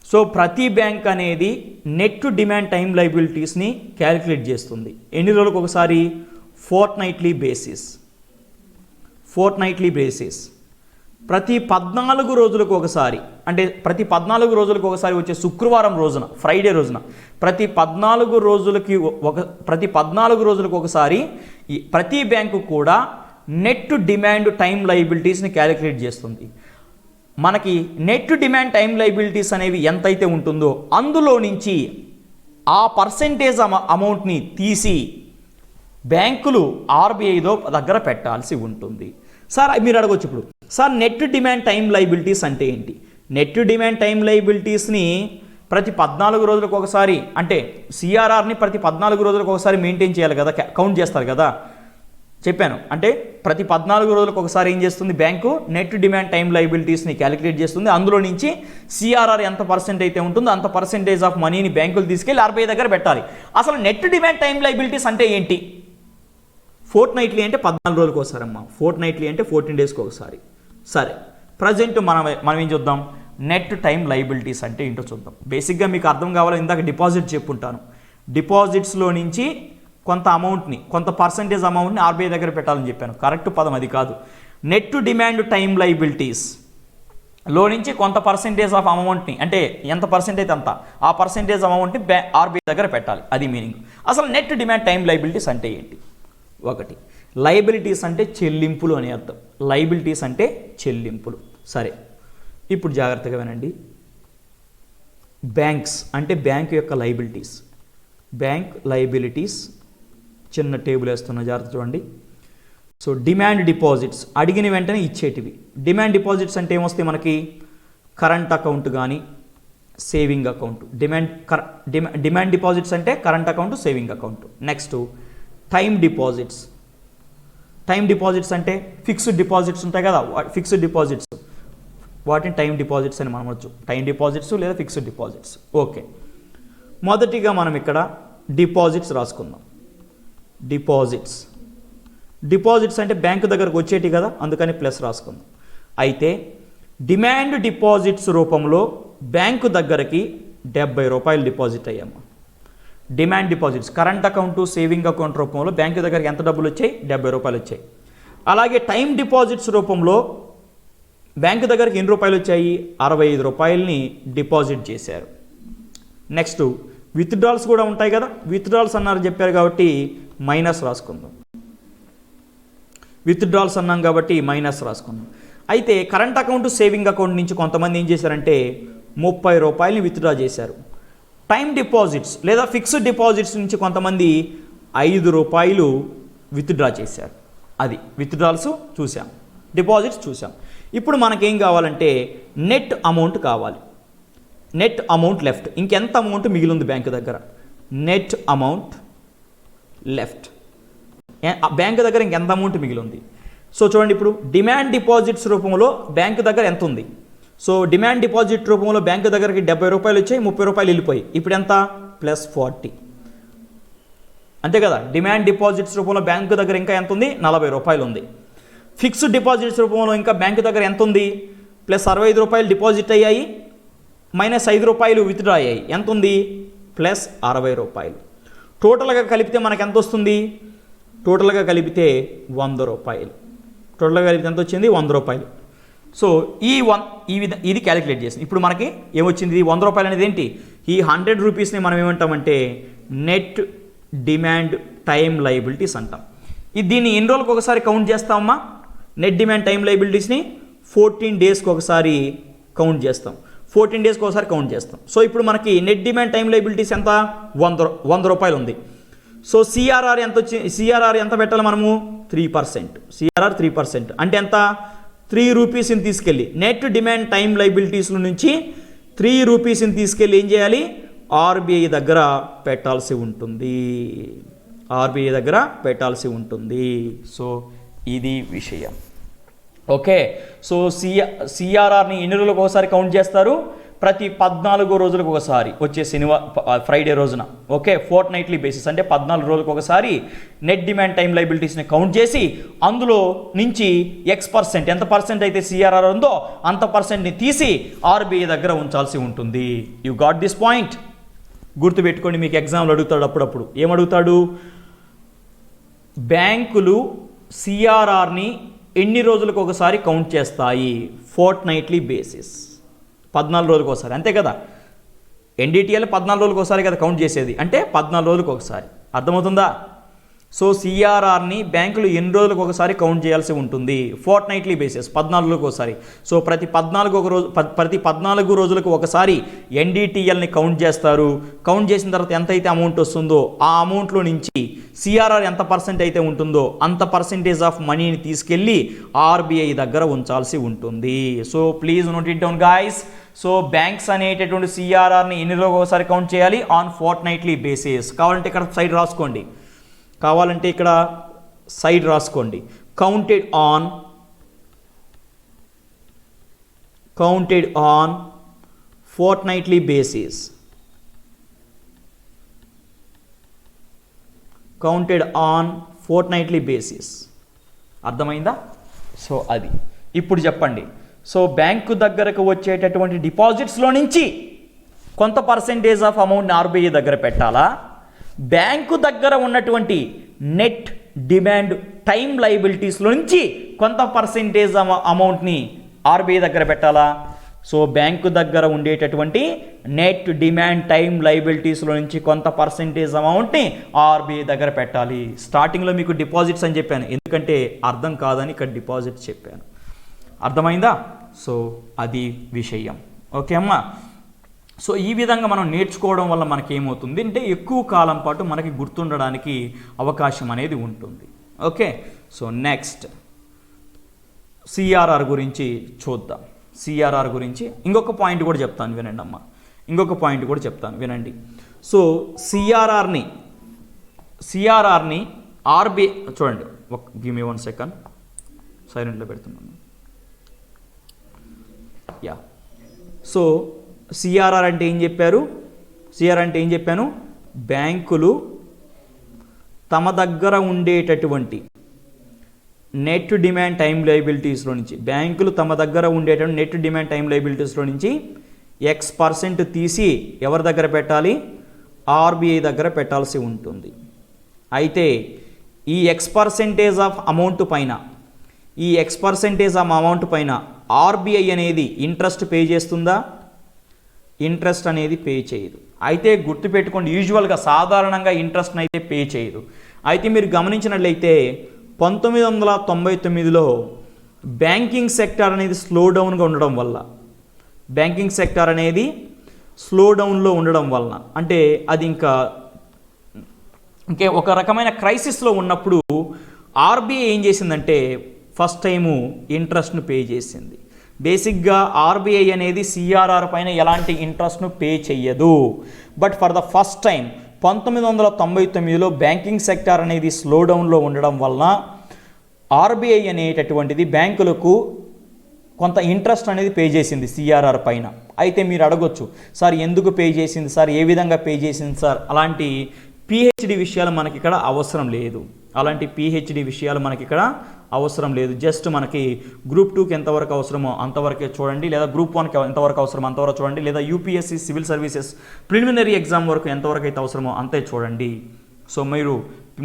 So ప్రతి బ్యాంక్ అనేది నెట్ డిమాండ్ టైం లయబిలిటీస్ని క్యాలిక్యులేట్ చేస్తుంది. ఎన్ని రోజులకు ఒకసారి? Fortnightly basis. ప్రతి 14 రోజులకు ఒకసారి, అంటే ప్రతి 14 రోజులకు ఒకసారి వచ్చే శుక్రవారం రోజున, ఫ్రైడే రోజున ప్రతి 14 రోజులకు ఒకసారి ప్రతి బ్యాంకు కూడా నెట్ డిమాండ్ టైం లయబిలిటీస్ని క్యాలిక్యులేట్ చేస్తుంది. మనకి నెట్ డిమాండ్ టైం లయబిలిటీస్ అనేవి ఎంతైతే ఉంటుందో అందులో నుంచి ఆ పర్సెంటేజ్ అమౌంట్ని తీసి బ్యాంకులు ఆర్బీఐ దగ్గర పెట్టాల్సి ఉంటుంది. సార్ మీరు అడగొచ్చు ఇప్పుడు, sir net demand time liabilities అంటే ఏంటి? నెట్ డిమాండ్ టైం లయబిలిటీస్ని ప్రతి 14 రోజులకు ఒకసారి, అంటే సిఆర్ఆర్ని ప్రతి 14 రోజులకు ఒకసారి మెయింటైన్ చేయాలి కదా, కౌంట్ చేస్తారు కదా. చెప్పాను, అంటే ప్రతి 14 రోజులకు ఒకసారి ఏం చేస్తుంది బ్యాంకు? నెట్ డిమాండ్ టైం లయబిలిటీస్ని క్యాలిక్యులేట్ చేస్తుంది. అందులో నుంచి సిఆర్ఆర్ ఎంత పర్సెంట్ అయితే ఉంటుందో అంత పర్సెంటేజ్ ఆఫ్ మనీని బ్యాంకులు తీసుకెళ్ళి ఆర్బీఐ దగ్గర పెట్టాలి. అసలు నెట్ డిమాండ్ టైం లయబిలిటీస్ అంటే ఏంటి? ఫోర్ట్నైట్లీ అంటే 14 రోజులకు ఒకసారి అమ్మా. ఫోర్ట్నైట్లీ అంటే 14 డేస్కి ఒకసారి. సరే, ప్రజెంట్ మనం ఏం చూద్దాం? నెట్ టైం లయబిలిటీస్ అంటే ఏంటో చూద్దాం. బేసిక్గా మీకు అర్థం కావాలో ఇందాక డిపాజిట్ చెప్పుంటాను. డిపాజిట్స్లో నుంచి కొంత అమౌంట్ని, కొంత పర్సెంటేజ్ అమౌంట్ని ఆర్బీఐ దగ్గర పెట్టాలని చెప్పాను. కరెక్ట్ పదం అది కాదు. నెట్ డిమాండ్ టైం లయబిలిటీస్లో నుంచి కొంత పర్సెంటేజ్ ఆఫ్ అమౌంట్ని, అంటే ఎంత పర్సెంటేజ్ అంత, ఆ పర్సెంటేజ్ అమౌంట్ని ఆర్బీఐ దగ్గర పెట్టాలి. అది మీనింగ్. అసలు నెట్ డిమాండ్ టైం లయబిలిటీస్ అంటే ఏంటి? ఒకటి, లయబిలిటీస్ అంటే చెల్లింపులు అని అర్థం. లయబిలిటీస్ అంటే చెల్లింపులు. సరే, ఇప్పుడు జాగ్రత్తగా వినండి. బ్యాంక్స్ అంటే బ్యాంక్ యొక్క లయబిలిటీస్. బ్యాంక్ లయబిలిటీస్, చిన్న టేబుల్ వేస్తున్న, జాగ్రత్త చూడండి. సో డిమాండ్ డిపాజిట్స్, అడిగిన వెంటనే ఇచ్చేటివి. డిమాండ్ డిపాజిట్స్ అంటే ఏమొస్తాయి మనకి? కరెంట్ అకౌంట్ కానీ సేవింగ్ అకౌంట్. డిమాండ్ డిపాజిట్స్ అంటే current account, saving account. Next time deposits. Time deposits అంటే ఫిక్స్డ్ డిపాజిట్స్ ఉంటాయి కదా, ఫిక్స్డ్ డిపాజిట్స్, వాటిని టైం డిపాజిట్స్ అని మనవచ్చు. టైం డిపాజిట్స్ లేదా ఫిక్స్డ్ డిపాజిట్స్. ఓకే, మొదటిగా మనం ఇక్కడ డిపాజిట్స్ రాసుకుందాం. డిపాజిట్స్ అంటే బ్యాంకు దగ్గరకు వచ్చేటి కదా, అందుకని ప్లస్ రాసుకుందాం. అయితే డిమాండ్ డిపాజిట్స్ రూపంలో బ్యాంకు దగ్గరకి 70 రూపాయలు డిపాజిట్ అయ్యాము. Demand deposits current account, saving account రూపంలో బ్యాంకు దగ్గరికి ఎంత డబ్బులు వచ్చాయి? 70 రూపాయలు వచ్చాయి. అలాగే టైం డిపాజిట్స్ రూపంలో బ్యాంకు దగ్గరికి ఎన్ని రూపాయలు వచ్చాయి? 65 రూపాయలని డిపాజిట్ చేశారు. నెక్స్ట్ విత్డ్రాల్స్ కూడా ఉంటాయి కదా, విత్డ్రాల్స్ అన్నారు చెప్పారు కాబట్టి మైనస్ రాసుకుందాం. విత్డ్రాల్స్ అన్నాం కాబట్టి మైనస్ రాసుకుందాం. అయితే కరెంట్ అకౌంట్, సేవింగ్ అకౌంట్ నుంచి కొంతమంది ఏం చేశారంటే 30 రూపాయలని విత్డ్రా చేశారు. టైం డిపాజిట్స్ లేదా ఫిక్స్డ్ డిపాజిట్స్ నుంచి కొంతమంది 5 రూపాయలు విత్డ్రా చేశారు. అది విత్డ్రాల్స్ చూసాం, డిపాజిట్స్ చూసాం. ఇప్పుడు మనకేం కావాలంటే నెట్ అమౌంట్ కావాలి. నెట్ అమౌంట్ లెఫ్ట్, ఇంకెంత అమౌంట్ మిగిలింది బ్యాంకు దగ్గర? నెట్ అమౌంట్ లెఫ్ట్, బ్యాంకు దగ్గర ఇంకెంత అమౌంట్ మిగిలింది? సో చూడండి, ఇప్పుడు డిమాండ్ డిపాజిట్స్ రూపంలో బ్యాంకు దగ్గర ఎంత ఉంది? సో డిమాండ్ డిపాజిట్ రూపంలో బ్యాంకు దగ్గరికి 70 రూపాయలు వచ్చాయి, 30 రూపాయలు వెళ్ళిపోయి. ఇప్పుడు ఎంత? +40. అంతే కదా. డిమాండ్ డిపాజిట్స్ రూపంలో బ్యాంకు దగ్గర ఇంకా ఎంత ఉంది? 40 రూపాయలు ఉంది. ఫిక్స్డ్ డిపాజిట్స్ రూపంలో ఇంకా బ్యాంకు దగ్గర ఎంత ఉంది? +65 రూపాయలు డిపాజిట్ అయ్యాయి, -5 రూపాయలు విత్డ్రా అయ్యాయి. ఎంత ఉంది? +60 రూపాయలు. టోటల్గా కలిపితే మనకు ఎంత వస్తుంది? టోటల్గా కలిపితే 100 రూపాయలు. టోటల్గా కలిపితే ఎంత వచ్చింది? 100 రూపాయలు. సో ఇది క్యాలిక్యులేట్ చేసింది. ఇప్పుడు మనకి ఏమొచ్చింది? 100 రూపాయలు అనేది ఏంటి? ఈ 100 రూపీస్ని మనం ఏమంటామంటే నెట్ డిమాండ్ టైం లయబిలిటీస్ అంటాం. దీన్ని ఎన్ని రోజులకు ఒకసారి కౌంట్ చేస్తామమ్మా? నెట్ డిమాండ్ టైం లయబిలిటీస్ని 14 డేస్కి ఒకసారి కౌంట్ చేస్తాం. 14 డేస్కి ఒకసారి కౌంట్ చేస్తాం. సో ఇప్పుడు మనకి నెట్ డిమాండ్ టైం లయబిలిటీస్ ఎంత? 100 రూపాయలు ఉంది. సో సిఆర్ఆర్ ఎంత సిఆర్ఆర్ ఎంత పెట్టాలి మనము? 3%. సిఆర్ఆర్ 3% అంటే ఎంత? 3 రూపీస్ని తీసుకెళ్ళి నెట్ డిమాండ్ టైం లయబిలిటీస్ల నుంచి 3 రూపీస్ని తీసుకెళ్ళి ఏం చేయాలి? ఆర్బీఐ దగ్గర పెట్టాల్సి ఉంటుంది. ఆర్బీఐ దగ్గర పెట్టాల్సి ఉంటుంది. సో ఇది విషయం. ఓకే. సో సిఆర్ఆర్ని ఎన్ని రోజులకు ఒకసారి కౌంట్ చేస్తారు? ప్రతి 14 రోజులకు ఒకసారి, వచ్చే ఫ్రైడే రోజున. ఓకే, ఫోర్ట్ నైట్లీ బేసిస్ అంటే 14 రోజులకు ఒకసారి నెట్ డిమాండ్ టైం లయబిలిటీస్ని కౌంట్ చేసి అందులో నుంచి X% ఎంత పర్సెంట్ అయితే సిఆర్ఆర్ ఉందో అంత పర్సెంట్ని తీసి ఆర్బీఐ దగ్గర ఉంచాల్సి ఉంటుంది. You got this point? గుర్తుపెట్టుకోండి, మీకు ఎగ్జామ్లు అడుగుతాడు అప్పుడప్పుడు. ఏమడుగుతాడు? బ్యాంకులు సిఆర్ఆర్ని ఎన్ని రోజులకు ఒకసారి కౌంట్ చేస్తాయి? ఫోర్ట్ నైట్లీ బేసిస్, 14 రోజులకు ఒకసారి, అంతే కదా? ఎన్డిటిఎల్ 14 రోజులకు ఒకసారి కదా కౌంట్ చేసేది, అంటే 14 రోజులకు ఒకసారి. అర్థమవుతుందా? సో సిఆర్ఆర్ని బ్యాంకులు ఎన్ని రోజులకు ఒకసారి కౌంట్ చేయాల్సి ఉంటుంది? ఫోర్ట్ నైట్లీ బేసిస్, 14 రోజులకు ఒకసారి. సో ప్రతి 14 రోజులకు ఒకసారి ఎన్డిటిఎల్ని కౌంట్ చేస్తారు. కౌంట్ చేసిన తర్వాత ఎంత అయితే అమౌంట్ వస్తుందో ఆ అమౌంట్లో నుంచి సిఆర్ఆర్ ఎంత పర్సెంట్ అయితే ఉంటుందో అంత పర్సెంటేజ్ ఆఫ్ మనీని తీసుకెళ్ళి ఆర్బీఐ దగ్గర ఉంచాల్సి ఉంటుంది. So please note it down guys. So banks అనేటటువంటి సిఆర్ఆర్ని ఎన్ని రోజులకు ఒకసారి కౌంట్ చేయాలి? On fort nightly basis. కావాలంటే ఇక్కడ సైడ్ రాసుకోండి, counted on fort nightly basis. Counted on fort nightly basis. అర్థమైందా? సో అది ఇప్పుడు చెప్పండి. సో బ్యాంకు దగ్గరకు వచ్చేటటువంటి డిపాజిట్స్లో నుంచి కొంత పర్సెంటేజ్ ఆఫ్ అమౌంట్ని ఆర్బీఐ దగ్గర పెట్టాలా? బ్యాంకు దగ్గర ఉన్నటువంటి నెట్ డిమాండ్ టైం లయబిలిటీస్లో నుంచి కొంత పర్సెంటేజ్ అమౌంట్ని ఆర్బీఐ దగ్గర పెట్టాలా? సో బ్యాంకు దగ్గర ఉండేటటువంటి నెట్ డిమాండ్ టైం లయబిలిటీస్లో నుంచి కొంత పర్సెంటేజ్ అమౌంట్ని ఆర్బీఐ దగ్గర పెట్టాలి. స్టార్టింగ్లో మీకు డిపాజిట్స్ అని చెప్పాను, ఎందుకంటే అర్థం కాదని ఇక్కడ డిపాజిట్స్ చెప్పాను. అర్థమైందా? సో అది విషయం. ఓకే అమ్మా. సో ఈ విధంగా మనం నేర్చుకోవడం వల్ల మనకి ఏమవుతుంది అంటే ఎక్కువ కాలం పాటు మనకి గుర్తుండడానికి అవకాశం అనేది ఉంటుంది. ఓకే. సో నెక్స్ట్ సిఆర్ఆర్ గురించి చూద్దాం. సిఆర్ఆర్ గురించి ఇంకొక పాయింట్ కూడా చెప్తాను వినండి అమ్మా. వినండి. సో సిఆర్ఆర్ని ఆర్బీఐ చూడండి, గివ్ మీ 1 సెకండ్, సైలెంట్లో పెడుతున్నాను. యా. సో సిఆర్ఆర్ అంటే ఏం చెప్పాను? బ్యాంకులు తమ దగ్గర ఉండేటటువంటి నెట్ డిమాండ్ టైం లయబిలిటీస్లో నుంచి X% తీసి ఎవరి దగ్గర పెట్టాలి? ఆర్బీఐ దగ్గర పెట్టాల్సి ఉంటుంది. అయితే ఈ X% ఆఫ్ అమౌంట్ పైన ఆర్బీఐ అనేది ఇంట్రెస్ట్ పే చేస్తుందా? ఇంట్రెస్ట్ అనేది పే చేయదు. అయితే గుర్తుపెట్టుకోండి, యూజువల్గా సాధారణంగా ఇంట్రెస్ట్ని అయితే పే చేయదు. అయితే మీరు గమనించినట్లయితే 1999లో బ్యాంకింగ్ సెక్టార్ అనేది స్లో డౌన్లో ఉండడం వలన అంటే అది ఇంకే ఒక రకమైన క్రైసిస్లో ఉన్నప్పుడు ఆర్బీఐ ఏం చేసిందంటే ఫస్ట్ టైము ఇంట్రెస్ట్ను పే చేసింది. బేసిక్గా ఆర్బీఐ అనేది సిఆర్ఆర్ పైన ఎలాంటి ఇంట్రెస్ట్ను పే చెయ్యదు. But for the first time 1999లో బ్యాంకింగ్ సెక్టార్ అనేది స్లో డౌన్లో ఉండడం వలన ఆర్బీఐ అనేటటువంటిది బ్యాంకులకు కొంత ఇంట్రెస్ట్ అనేది పే చేసింది సిఆర్ఆర్ పైన. అయితే మీరు అడగొచ్చు, సార్ ఎందుకు పే చేసింది సార్, ఏ విధంగా పే చేసింది సార్? అలాంటి పిహెచ్డి విషయాలు మనకి ఇక్కడ అవసరం లేదు. జస్ట్ మనకి గ్రూప్ 2కి ఎంతవరకు అవసరమో అంతవరకే చూడండి, లేదా గ్రూప్ 1కి ఎంతవరకు అవసరమో అంతవరకు చూడండి, లేదా UPSC civil services preliminary exam వరకు ఎంతవరకు అయితే అవసరమో అంతే చూడండి. సో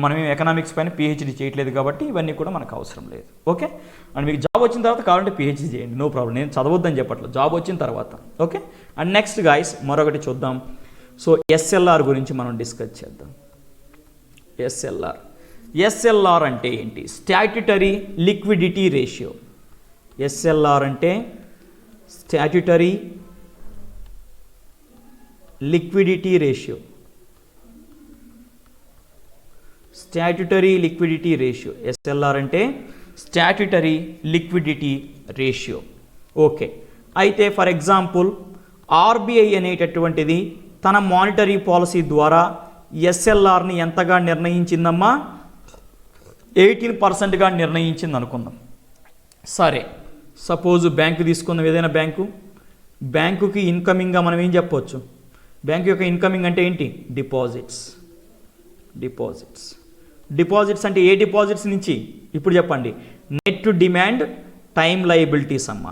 మనం ఎకనామిక్స్ పైన పిహెచ్డి చేయట్లేదు కాబట్టి ఇవన్నీ కూడా మనకు అవసరం లేదు. ఓకే. అండ్ మీకు జాబ్ వచ్చిన తర్వాత కావాలంటే పిహెచ్డి చేయండి, నో ప్రాబ్లం. నేను చదవద్దని చెప్పట్లేదు, జాబ్ వచ్చిన తర్వాత. ఓకే. అండ్ నెక్స్ట్ గాయస్ మరొకటి చూద్దాం. సో ఎస్ఎల్ఆర్ గురించి మనం డిస్కస్ చేద్దాం. ఎస్ఎల్ఆర్. ఎస్ఎల్ఆర్ అంటే ఏంటి? Statutory liquidity ratio. ఎస్ఎల్ఆర్ అంటే statutory liquidity ratio. Statutory liquidity ratio. SLR అంటే స్టాట్యుటరీ లిక్విడిటీ రేషియో. ఓకే, అయితే ఫర్ ఎగ్జాంపుల్ ఆర్బీఐ అనేటటువంటిది తన మానిటరీ పాలసీ ద్వారా ఎస్ఎల్ఆర్ని ఎంతగా నిర్ణయించిందమ్మా? 18%గా నిర్ణయించింది అనుకుందాం. సరే, సపోజ్ బ్యాంకు తీసుకుందాం. ఏదైనా బ్యాంకుకి ఇన్కమింగ్గా మనం ఏం చెప్పవచ్చు? బ్యాంకు యొక్క ఇన్కమింగ్ అంటే ఏంటి? డిపాజిట్స్ అంటే ఏ డిపాజిట్స్ నుంచి? ఇప్పుడు చెప్పండి. నెట్ డిమాండ్ టైం లయబిలిటీస్ అమ్మ.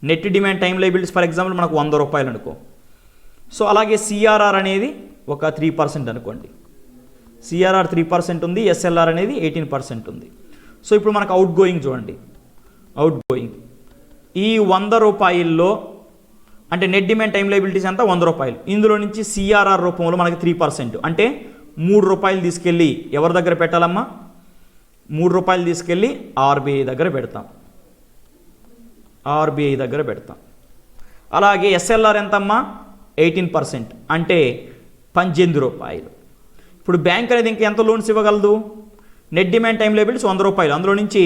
Net demand time liabilities for example మనకు 100 రూపాయలు అనుకో. సో అలాగే సిఆర్ఆర్ అనేది ఒక 3% అనుకోండి. సిఆర్ఆర్ 3% ఉంది, ఎస్ఎల్ఆర్ అనేది 18% ఉంది. సో ఇప్పుడు మనకు అవుట్ గోయింగ్ చూడండి. అవుట్ గోయింగ్ ఈ 100 రూపాయల్లో అంటే నెట్ డిమాండ్ టైం లయబిలిటీస్ అంతా 100 రూపాయలు. ఇందులో నుంచి సిఆర్ఆర్ రూపంలో మనకి 3% అంటే 3 రూపాయలు తీసుకెళ్ళి ఎవరి దగ్గర పెట్టాలమ్మా? 3 రూపాయలు తీసుకెళ్ళి ఆర్బీఐ దగ్గర పెడతాం. అలాగే ఎస్ఎల్ఆర్ ఎంతమ్మా? 18% అంటే 18 రూపాయలు. ఇప్పుడు బ్యాంక్ అనేది ఇంకా ఎంత లోన్స్ ఇవ్వగలదు? నెట్ డిమాండ్ టైం లయబిలిటీస్ 100 రూపాయలు, అందులో నుంచి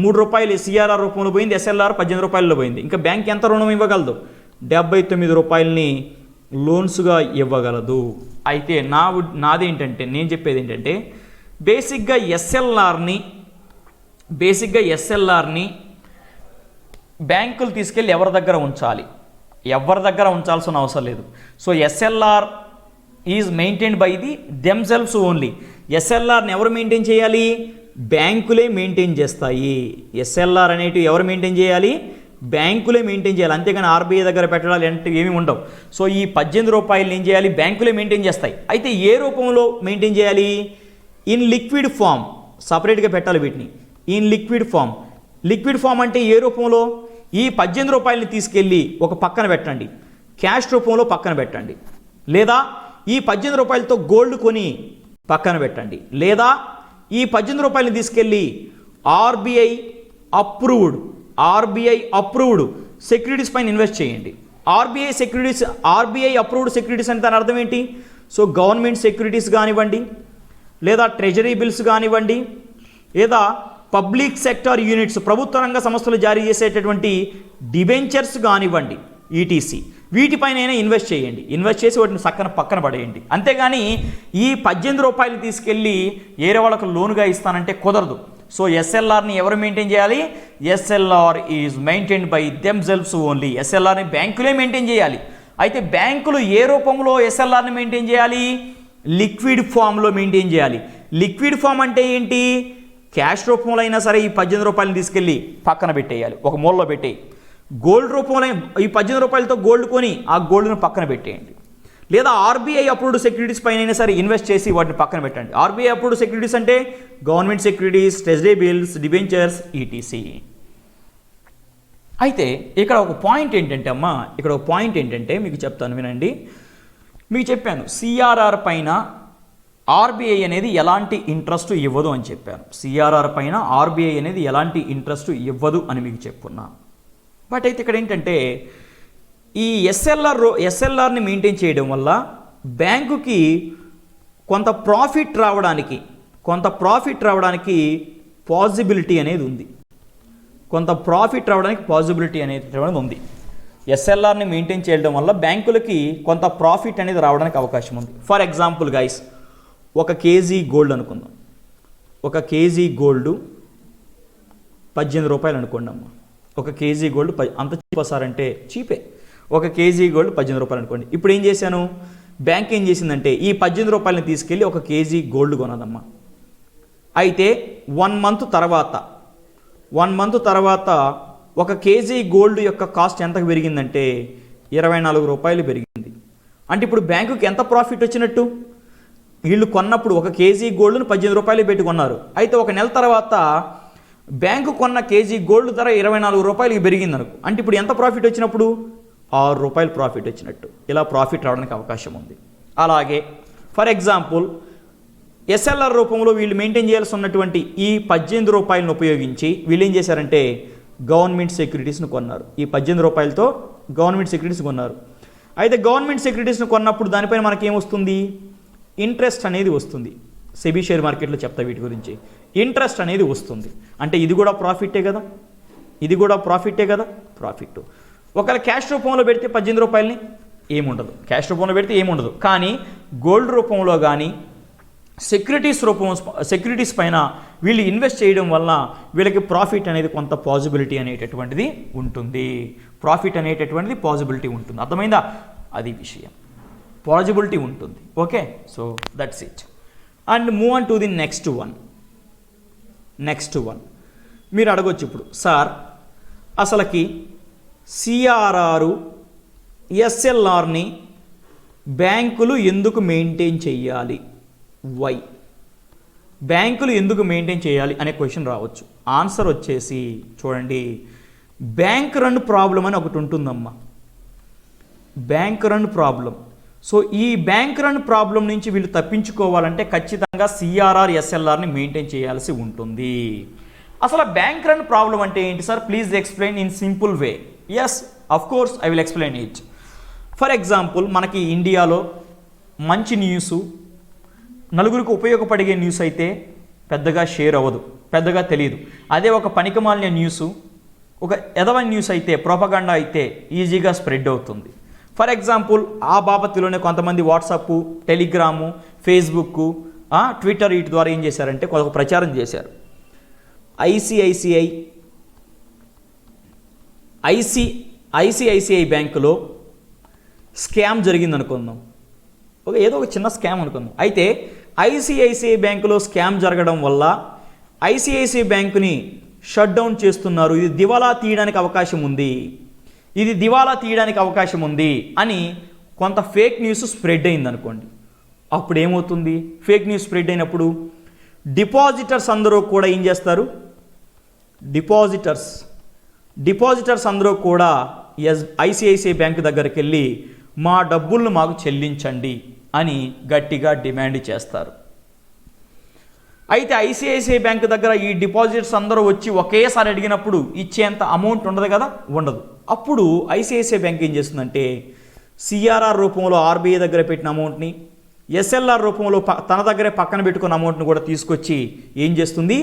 3 రూపాయలు సిఆర్ఆర్ రూపంలో పోయింది, ఎస్ఎల్ఆర్ 18 రూపాయల్లో పోయింది. ఇంకా బ్యాంక్ ఎంత రుణం ఇవ్వగలదు? 79 రూపాయలని లోన్స్గా ఇవ్వగలదు. అయితే నాదేంటంటే నేను చెప్పేది ఏంటంటే బేసిక్గా ఎస్ఎల్ఆర్ని బ్యాంకులు తీసుకెళ్ళి ఎవరి దగ్గర ఉంచాల్సిన అవసరం లేదు. So SLR is maintained by themselves only. ఎస్ఎల్ఆర్ని ఎవరు మెయింటైన్ చేయాలి? బ్యాంకులే మెయింటైన్ చేస్తాయి. ఎస్ఎల్ఆర్ అనేటివి ఎవరు మెయింటైన్ చేయాలి? బ్యాంకులే మెయింటైన్ చేయాలి. అంతేగాని ఆర్బీఐ దగ్గర పెట్టడాలు అంటే ఏమీ ఉండవు. సో ఈ 18 రూపాయలు ఏం చేయాలి? బ్యాంకులే మెయింటైన్ చేస్తాయి. అయితే ఏ రూపంలో మెయింటైన్ చేయాలి? In liquid form. సపరేట్గా పెట్టాలి వీటిని. ఇన్ లిక్విడ్ ఫామ్ అంటే ఏ రూపంలో? ఈ 18 రూపాయలని తీసుకెళ్ళి ఒక పక్కన పెట్టండి, క్యాష్ రూపంలో పక్కన పెట్టండి, లేదా ఈ 18 రూపాయలతో గోల్డ్ కొని పక్కన పెట్టండి, లేదా ఈ 18 రూపాయలని తీసుకెళ్ళి ఆర్బీఐ అప్రూవ్డ్ సెక్యూరిటీస్ పైన ఇన్వెస్ట్ చేయండి. ఆర్బీఐ అప్రూవ్డ్ సెక్యూరిటీస్ అంటే దాని అర్థం ఏంటి? సో గవర్నమెంట్ సెక్యూరిటీస్ కానివ్వండి, లేదా ట్రెజరీ బిల్స్ కానివ్వండి, లేదా పబ్లిక్ సెక్టార్ యూనిట్స్ ప్రభుత్వ రంగ సంస్థలు జారీ చేసేటటువంటి డిబెంచర్స్ కానివ్వండి, ఈటీసీ వీటిపైన ఇన్వెస్ట్ చేయండి. ఇన్వెస్ట్ చేసి వాటిని పక్కన పడేయండి. అంతేగాని ఈ 18 రూపాయలు తీసుకెళ్ళి వేరే వాళ్ళకు లోనుగా ఇస్తానంటే కుదరదు. సో ఎస్ఎల్ఆర్ని ఎవరు మెయింటైన్ చేయాలి? SLR is maintained by themselves only. ఎస్ఎల్ఆర్ని బ్యాంకులే మెయింటైన్ చేయాలి. అయితే బ్యాంకులు ఏ రూపంలో ఎస్ఎల్ఆర్ని మెయింటైన్ చేయాలి? లిక్విడ్ ఫామ్లో మెయింటైన్ చేయాలి. లిక్విడ్ ఫామ్ అంటే ఏంటి? క్యాష్ రూపంలో అయినా సరే ఈ 18 రూపాయలని తీసుకెళ్ళి పక్కన పెట్టేయాలి, ఒక మూలలో పెట్టేయి. గోల్డ్ రూపంలో ఈ 18 రూపాయలతో గోల్డ్ కొని ఆ గోల్డ్ను పక్కన పెట్టేయండి. లేదా ఆర్బీఐ అప్రూవ్డ్ సెక్యూరిటీస్ పైన అయినా సరే ఇన్వెస్ట్ చేసి వాటిని పక్కన పెట్టండి. ఆర్బీఐ అప్రూవ్డ్ సెక్యూరిటీస్ అంటే government securities, treasury bills, debentures, ETC. అయితే ఇక్కడ ఒక పాయింట్ ఏంటంటే మీకు చెప్తాను వినండి. మీకు చెప్పాను సిఆర్ఆర్ పైన ఆర్బీఐ అనేది ఎలాంటి ఇంట్రెస్ట్ ఇవ్వదు అని చెప్పాను. సిఆర్ఆర్ పైన ఆర్బీఐ అనేది ఎలాంటి ఇంట్రెస్ట్ ఇవ్వదు అని మీకు చెప్పున్నా. బట్ అయితే ఇక్కడ ఏంటంటే ఈ ఎస్ఎల్ఆర్ని మెయింటైన్ చేయడం వల్ల బ్యాంకుకి కొంత ప్రాఫిట్ రావడానికి పాసిబిలిటీ అనేది ఉంది. ఎస్ఎల్ఆర్ని మెయింటైన్ చేయడం వల్ల బ్యాంకులకి కొంత ప్రాఫిట్ అనేది రావడానికి అవకాశం ఉంది. For example guys, 1 KG gold అనుకుందాం. 1 కేజీ గోల్డ్ 18 రూపాయలు అనుకోండి అమ్మ. 1 కేజీ గోల్డ్ అంత చీపా సార్ అంటే చీపే. 1 కేజీ గోల్డ్ 18 రూపాయలు అనుకోండి. ఇప్పుడు ఏం చేశాను? బ్యాంక్ ఏం చేసిందంటే ఈ 18 రూపాయలని తీసుకెళ్ళి 1 కేజీ గోల్డ్ కొనదమ్మా. అయితే 1 మంత్ తర్వాత 1 కేజీ గోల్డ్ యొక్క కాస్ట్ ఎంతకు పెరిగిందంటే 24 రూపాయలు పెరిగింది. అంటే ఇప్పుడు బ్యాంకుకి ఎంత ప్రాఫిట్ వచ్చినట్టు? వీళ్ళు కొన్నప్పుడు 1 కేజీ గోల్డ్ను 18 రూపాయలు పెట్టి కొన్నారు. అయితే 1 నెల తర్వాత బ్యాంకు కొన్న కేజీ గోల్డ్ ధర 24 రూపాయలకి పెరిగింది అనుకో. అంటే ఇప్పుడు ఎంత ప్రాఫిట్ వచ్చినప్పుడు? 6 రూపాయలు ప్రాఫిట్ వచ్చినట్టు. ఇలా ప్రాఫిట్ రావడానికి అవకాశం ఉంది. అలాగే ఫర్ ఎగ్జాంపుల్ ఎస్ఎల్ఆర్ రూపంలో వీళ్ళు మెయింటైన్ చేయాల్సి ఉన్నటువంటి ఈ 18 రూపాయలను ఉపయోగించి వీళ్ళు ఏం చేశారంటే గవర్నమెంట్ సెక్యూరిటీస్ను కొన్నారు. ఈ 18 రూపాయలతో గవర్నమెంట్ సెక్యూరిటీస్ కొన్నారు. అయితే గవర్నమెంట్ సెక్యూరిటీస్ను కొన్నప్పుడు దానిపైన మనకి ఏమొస్తుంది? ఇంట్రెస్ట్ అనేది వస్తుంది. సెబీ షేర్ మార్కెట్లో చెప్తా వీటి గురించి. ఇంట్రెస్ట్ అనేది వస్తుంది. అంటే ఇది కూడా ప్రాఫిటే కదా, ఇది కూడా ప్రాఫిటే కదా, ప్రాఫిట్. ఒకవేళ క్యాష్ రూపంలో పెడితే 18 రూపాయలని ఏముండదు, క్యాష్ రూపంలో పెడితే ఏముండదు. కానీ గోల్డ్ రూపంలో కానీ సెక్యూరిటీస్ పైన వీళ్ళు ఇన్వెస్ట్ చేయడం వల్ల వీళ్ళకి ప్రాఫిట్ అనేది కొంత పాజిబిలిటీ అనేటటువంటిది ఉంటుంది. ప్రాఫిట్ అనేటటువంటిది పాజిబిలిటీ ఉంటుంది. అర్థమైందా? అది విషయం, పాజిబిలిటీ ఉంటుంది. Okay, so that's it. And move on to the next one. మీరు అడగొచ్చు ఇప్పుడు, సార్ అసలుకి సిఆర్ఆర్ ఎస్ఎల్ఆర్ని బ్యాంకులు ఎందుకు మెయింటైన్ చేయాలి? వై బ్యాంకులు ఎందుకు మెయింటైన్ చేయాలి అనే క్వశ్చన్ రావచ్చు. ఆన్సర్ వచ్చేసి చూడండి, బ్యాంక్ రన్ ప్రాబ్లం అని ఒకటి ఉంటుందమ్మా. Bank run problem. సో ఈ బ్యాంక్ రన్ ప్రాబ్లం నుంచి వీళ్ళు తప్పించుకోవాలంటే ఖచ్చితంగా సిఆర్ఆర్ ఎస్ఎల్ఆర్ని మెయింటైన్ చేయాల్సి ఉంటుంది. అసలు బ్యాంక్ రన్ ప్రాబ్లం అంటే ఏంటి sir? Please explain in simple way. Yes, of course I will explain it. For example, మనకి ఇండియాలో మంచి న్యూస్, నలుగురికి ఉపయోగపడే న్యూస్ అయితే పెద్దగా షేర్ అవ్వదు, పెద్దగా తెలియదు. అదే ఒక పనికిమాలిన న్యూస్, ఒక ఎదవ న్యూస్ అయితే, ప్రోపగండా అయితే ఈజీగా స్ప్రెడ్ అవుతుంది. ఫర్ ఎగ్జాంపుల్, ఆ బాబతిలోనే కొంతమంది వాట్సాప్, టెలిగ్రాము, ఫేస్బుక్, ట్విట్టర్ వీటి ద్వారా ఏం చేశారంటే కొంత ప్రచారం చేశారు. ఐసిఐసిఐ బ్యాంకులో స్కామ్ జరిగింది అనుకుందాం. ఏదో ఒక చిన్న స్కామ్ అనుకుందాం. అయితే ఐసిఐసిఐ బ్యాంకులో స్కామ్ జరగడం వల్ల ఐసిఐసిఐ బ్యాంకుని షట్ డౌన్ చేస్తున్నారు, ఇది దివాలా తీయడానికి అవకాశం ఉంది అని కొంత ఫేక్ న్యూస్ స్ప్రెడ్ అయింది అనుకోండి. అప్పుడు ఏమవుతుంది? ఫేక్ న్యూస్ స్ప్రెడ్ అయినప్పుడు డిపాజిటర్స్ అందరూ కూడా ఏం చేస్తారు? డిపాజిటర్స్ అందరూ కూడా ఐసిఐసిఐ బ్యాంకు దగ్గరికి వెళ్ళి మా డబ్బులను మాకు చెల్లించండి అని గట్టిగా డిమాండ్ చేస్తారు. అయితే ఐసిఐసిఐ బ్యాంకు దగ్గర ఈ డిపాజిట్స్ అందరూ వచ్చి ఒకేసారి అడిగినప్పుడు ఇచ్చేంత అమౌంట్ ఉండదు కదా, ఉండదు. అప్పుడు ఐసిఐసిఐ బ్యాంక్ ఏం చేస్తుందంటే సిఆర్ఆర్ రూపంలో ఆర్బీఐ దగ్గర పెట్టిన అమౌంట్ని, ఎస్ఎల్ఆర్ రూపంలో తన దగ్గరే పక్కన పెట్టుకున్న అమౌంట్ని కూడా తీసుకొచ్చి ఏం చేస్తుంది?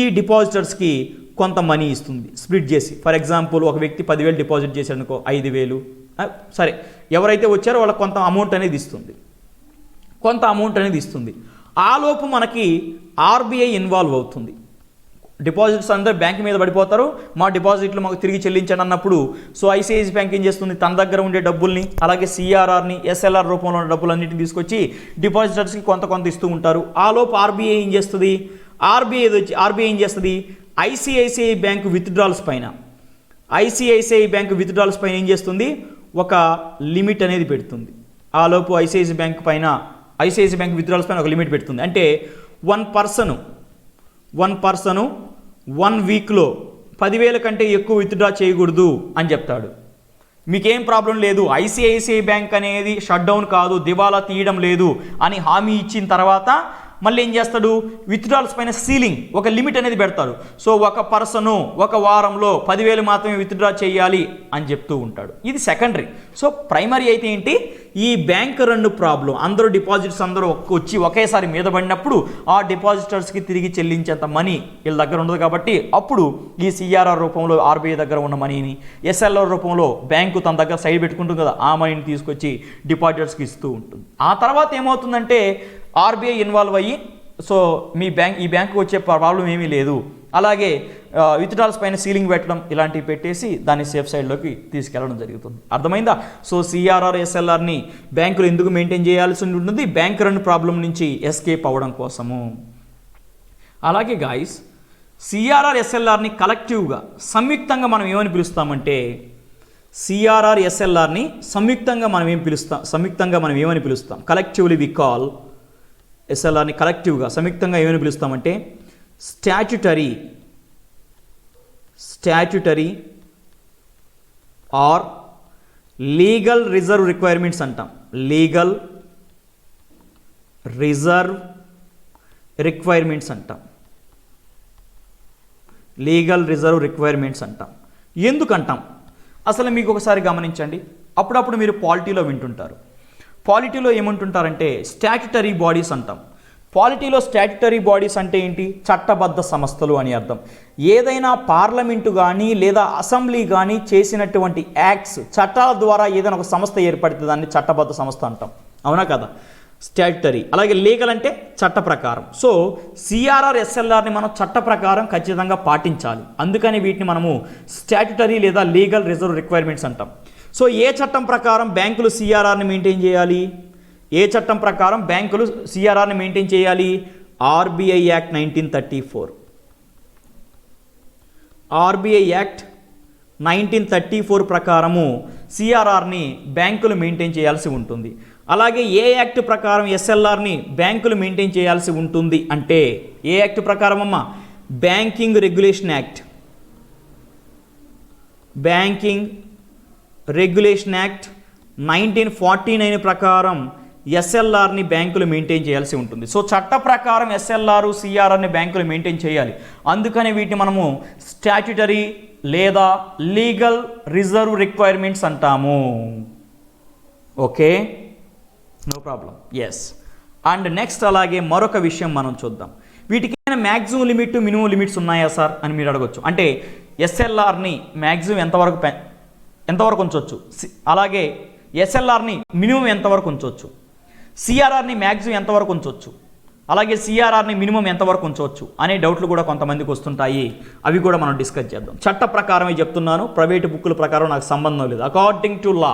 ఈ డిపాజిటర్స్కి కొంత మనీ ఇస్తుంది, స్ప్లిట్ చేసి. ఫర్ ఎగ్జాంపుల్, ఒక వ్యక్తి 10,000 డిపాజిట్ చేశాడు అనుకో, 5,000 సరే, ఎవరైతే వచ్చారో వాళ్ళకి కొంత అమౌంట్ అనేది ఇస్తుంది. ఆలోపు మనకి ఆర్బీఐ ఇన్వాల్వ్ అవుతుంది. డిపాజిట్స్ అందరూ బ్యాంక్ మీద పడిపోతారు, మా డిపాజిట్లు మాకు తిరిగి చెల్లించండి అన్నప్పుడు సో ఐసిఐసిఐ బ్యాంక్ ఏం చేస్తుంది? తన దగ్గర ఉండే డబ్బుల్ని, అలాగే సిఆర్ఆర్ని, ఎస్ఎల్ఆర్ రూపంలో ఉన్న డబ్బులన్నింటిని తీసుకొచ్చి డిపాజిటర్స్కి కొంత ఇస్తూ ఉంటారు. ఆలోపు ఆర్బీఐ ఏం చేస్తుంది? ఐసిఐసిఐ బ్యాంక్ విత్డ్రాల్స్ పైన ఏం చేస్తుంది? ఒక లిమిట్ అనేది పెడుతుంది. ఆలోపు ఐసిఐసిఐ బ్యాంక్ విత్డ్రాల్స్ పైన ఒక లిమిట్ పెడుతుంది. అంటే వన్ పర్సను 1 వీక్లో 10,000 కంటే ఎక్కువ విత్డ్రా చేయకూడదు అని చెప్తాడు. మీకేం ప్రాబ్లం లేదు, ఐసిఐసిఐ బ్యాంక్ అనేది షట్ డౌన్ కాదు, దివాలా తీయడం లేదు అని హామీ ఇచ్చిన తర్వాత మళ్ళీ ఏం చేస్తాడు? విత్డ్రాల్స్ పైన సీలింగ్, ఒక లిమిట్ అనేది పెడతాడు. సో ఒక పర్సను ఒక వారంలో 10,000 మాత్రమే విత్డ్రా చేయాలి అని చెప్తూ ఉంటాడు. ఇది సెకండరీ. సో ప్రైమరీ అయితే ఏంటి? ఈ బ్యాంక్ రన్ ప్రాబ్లం, అందరూ డిపాజిట్స్ అందరూ వచ్చి ఒకేసారి మీద పడినప్పుడు ఆ డిపాజిటర్స్కి తిరిగి చెల్లించేంత మనీ వీళ్ళ దగ్గర ఉండదు. కాబట్టి అప్పుడు ఈ సిఆర్ఆర్ రూపంలో ఆర్బీఐ దగ్గర ఉన్న మనీని, ఎస్ఎల్ఆర్ రూపంలో బ్యాంకు తన దగ్గర సైడ్ పెట్టుకుంటుంది కదా, ఆ మనీని తీసుకొచ్చి డిపాజిటర్స్కి ఇస్తూ ఉంటుంది. ఆ తర్వాత ఏమవుతుందంటే ఆర్బీఐ ఇన్వాల్వ్ అయ్యి సో ఈ బ్యాంకు వచ్చే ప్రాబ్లం ఏమీ లేదు, అలాగే విత్డ్రాల్స్ పైన సీలింగ్ పెట్టడం ఇలాంటివి పెట్టేసి దాన్ని సేఫ్ సైడ్లోకి తీసుకెళ్లడం జరుగుతుంది. అర్థమైందా? సో సిఆర్ఆర్ ఎస్ఎల్ఆర్ని బ్యాంకులు ఎందుకు మెయింటైన్ చేయాల్సి ఉంటుంది? బ్యాంక్ రన్ ప్రాబ్లం నుంచి ఎస్కేప్ అవ్వడం కోసము. అలాగే గాయస్, సిఆర్ఆర్ ఎస్ఎల్ఆర్ని కలెక్టివ్గా సంయుక్తంగా మనం ఏమని పిలుస్తామంటే, సిఆర్ఆర్ ఎస్ఎల్ఆర్ని సంయుక్తంగా మనం ఏమని పిలుస్తాం? కలెక్టివ్లీ వి కాల్ ఎస్ఎల్ఆర్ని కలెక్టివ్గా సంయుక్తంగా ఏమని పిలుస్తామంటే statutory or legal reserve requirements అంటాం. లీగల్ రిజర్వ్ రిక్వైర్మెంట్స్ అంటాం. లీగల్ రిజర్వ్ రిక్వైర్మెంట్స్ అంటాం. ఎందుకంటాం అసలు మీకు ఒకసారి గమనించండి. అప్పుడప్పుడు మీరు పాలిటీలో వింటుంటారు. పాలిటీలో ఏమంటుంటారంటే స్టాట్యుటరీ బాడీస్ అంటాం. పాలిటీలో స్టాట్యుటరీ బాడీస్ అంటే ఏంటి? చట్టబద్ధ సంస్థలు అని అర్థం. ఏదైనా పార్లమెంటు కానీ లేదా అసెంబ్లీ కానీ చేసినటువంటి యాక్ట్స్, చట్టాల ద్వారా ఏదైనా ఒక సంస్థ ఏర్పడితే దాన్ని చట్టబద్ధ సంస్థ అంటాం. అవునా కదా? స్టాట్యుటరీ. అలాగే లీగల్ అంటే చట్ట ప్రకారం. సో సిఆర్ఆర్ ఎస్ఎల్ఆర్ని మనం చట్ట ప్రకారం ఖచ్చితంగా పాటించాలి. అందుకని వీటిని మనము స్టాట్యుటరీ లేదా లీగల్ రిజర్వ్ రిక్వైర్మెంట్స్ అంటాం. సో ఏ చట్టం ప్రకారం బ్యాంకులు సిఆర్ఆర్ని మెయింటైన్ చేయాలి? ఏ చట్టం ప్రకారం బ్యాంకులు సిఆర్ఆర్ని మెయింటైన్ చేయాలి? RBI act 1934. ఆర్బీఐ యాక్ట్ 1934 ప్రకారము సిఆర్ఆర్ని బ్యాంకులు మెయింటైన్ చేయాల్సి ఉంటుంది. అలాగే ఏ యాక్ట్ ప్రకారం ఎస్ఎల్ఆర్ని బ్యాంకులు మెయింటైన్ చేయాల్సి ఉంటుంది అంటే ఏ యాక్ట్ ప్రకారం అమ్మా? Banking regulation act. Banking regulation act 1949 ప్రకారం ఎస్ఎల్ఆర్ని బ్యాంకులు మెయింటైన్ చేయాల్సి ఉంటుంది. సో చట్ట ప్రకారం ఎస్ఎల్ఆర్ సిఆర్ఆర్ని బ్యాంకులు మెయింటైన్ చేయాలి. అందుకని వీటిని మనము స్టాట్యుటరీ లేదా లీగల్ రిజర్వ్ రిక్వైర్మెంట్స్ అంటాము. Okay, no problem. Yes. And next అలాగే మరొక విషయం మనం చూద్దాం. వీటికి మ్యాక్సిమం లిమిట్, మినిమం లిమిట్స్ ఉన్నాయా సార్ అని మీరు అడగొచ్చు. అంటే ఎస్ఎల్ఆర్ని మ్యాక్సిమం ఎంతవరకు ఉంచవచ్చు, అలాగే ఎస్ఎల్ఆర్ని మినిమం ఎంతవరకు ఉంచవచ్చు, సిఆర్ఆర్ని మ్యాక్సిమం ఎంతవరకు ఉంచవచ్చు, అలాగే సిఆర్ఆర్ని మినిమం ఎంతవరకు ఉంచవచ్చు అనే డౌట్లు కూడా కొంతమందికి వస్తుంటాయి. అవి కూడా మనం డిస్కస్ చేద్దాం. చట్ట ప్రకారమే చెప్తున్నాను, ప్రైవేటు బుక్కుల ప్రకారం నాకు సంబంధం లేదు. According to law.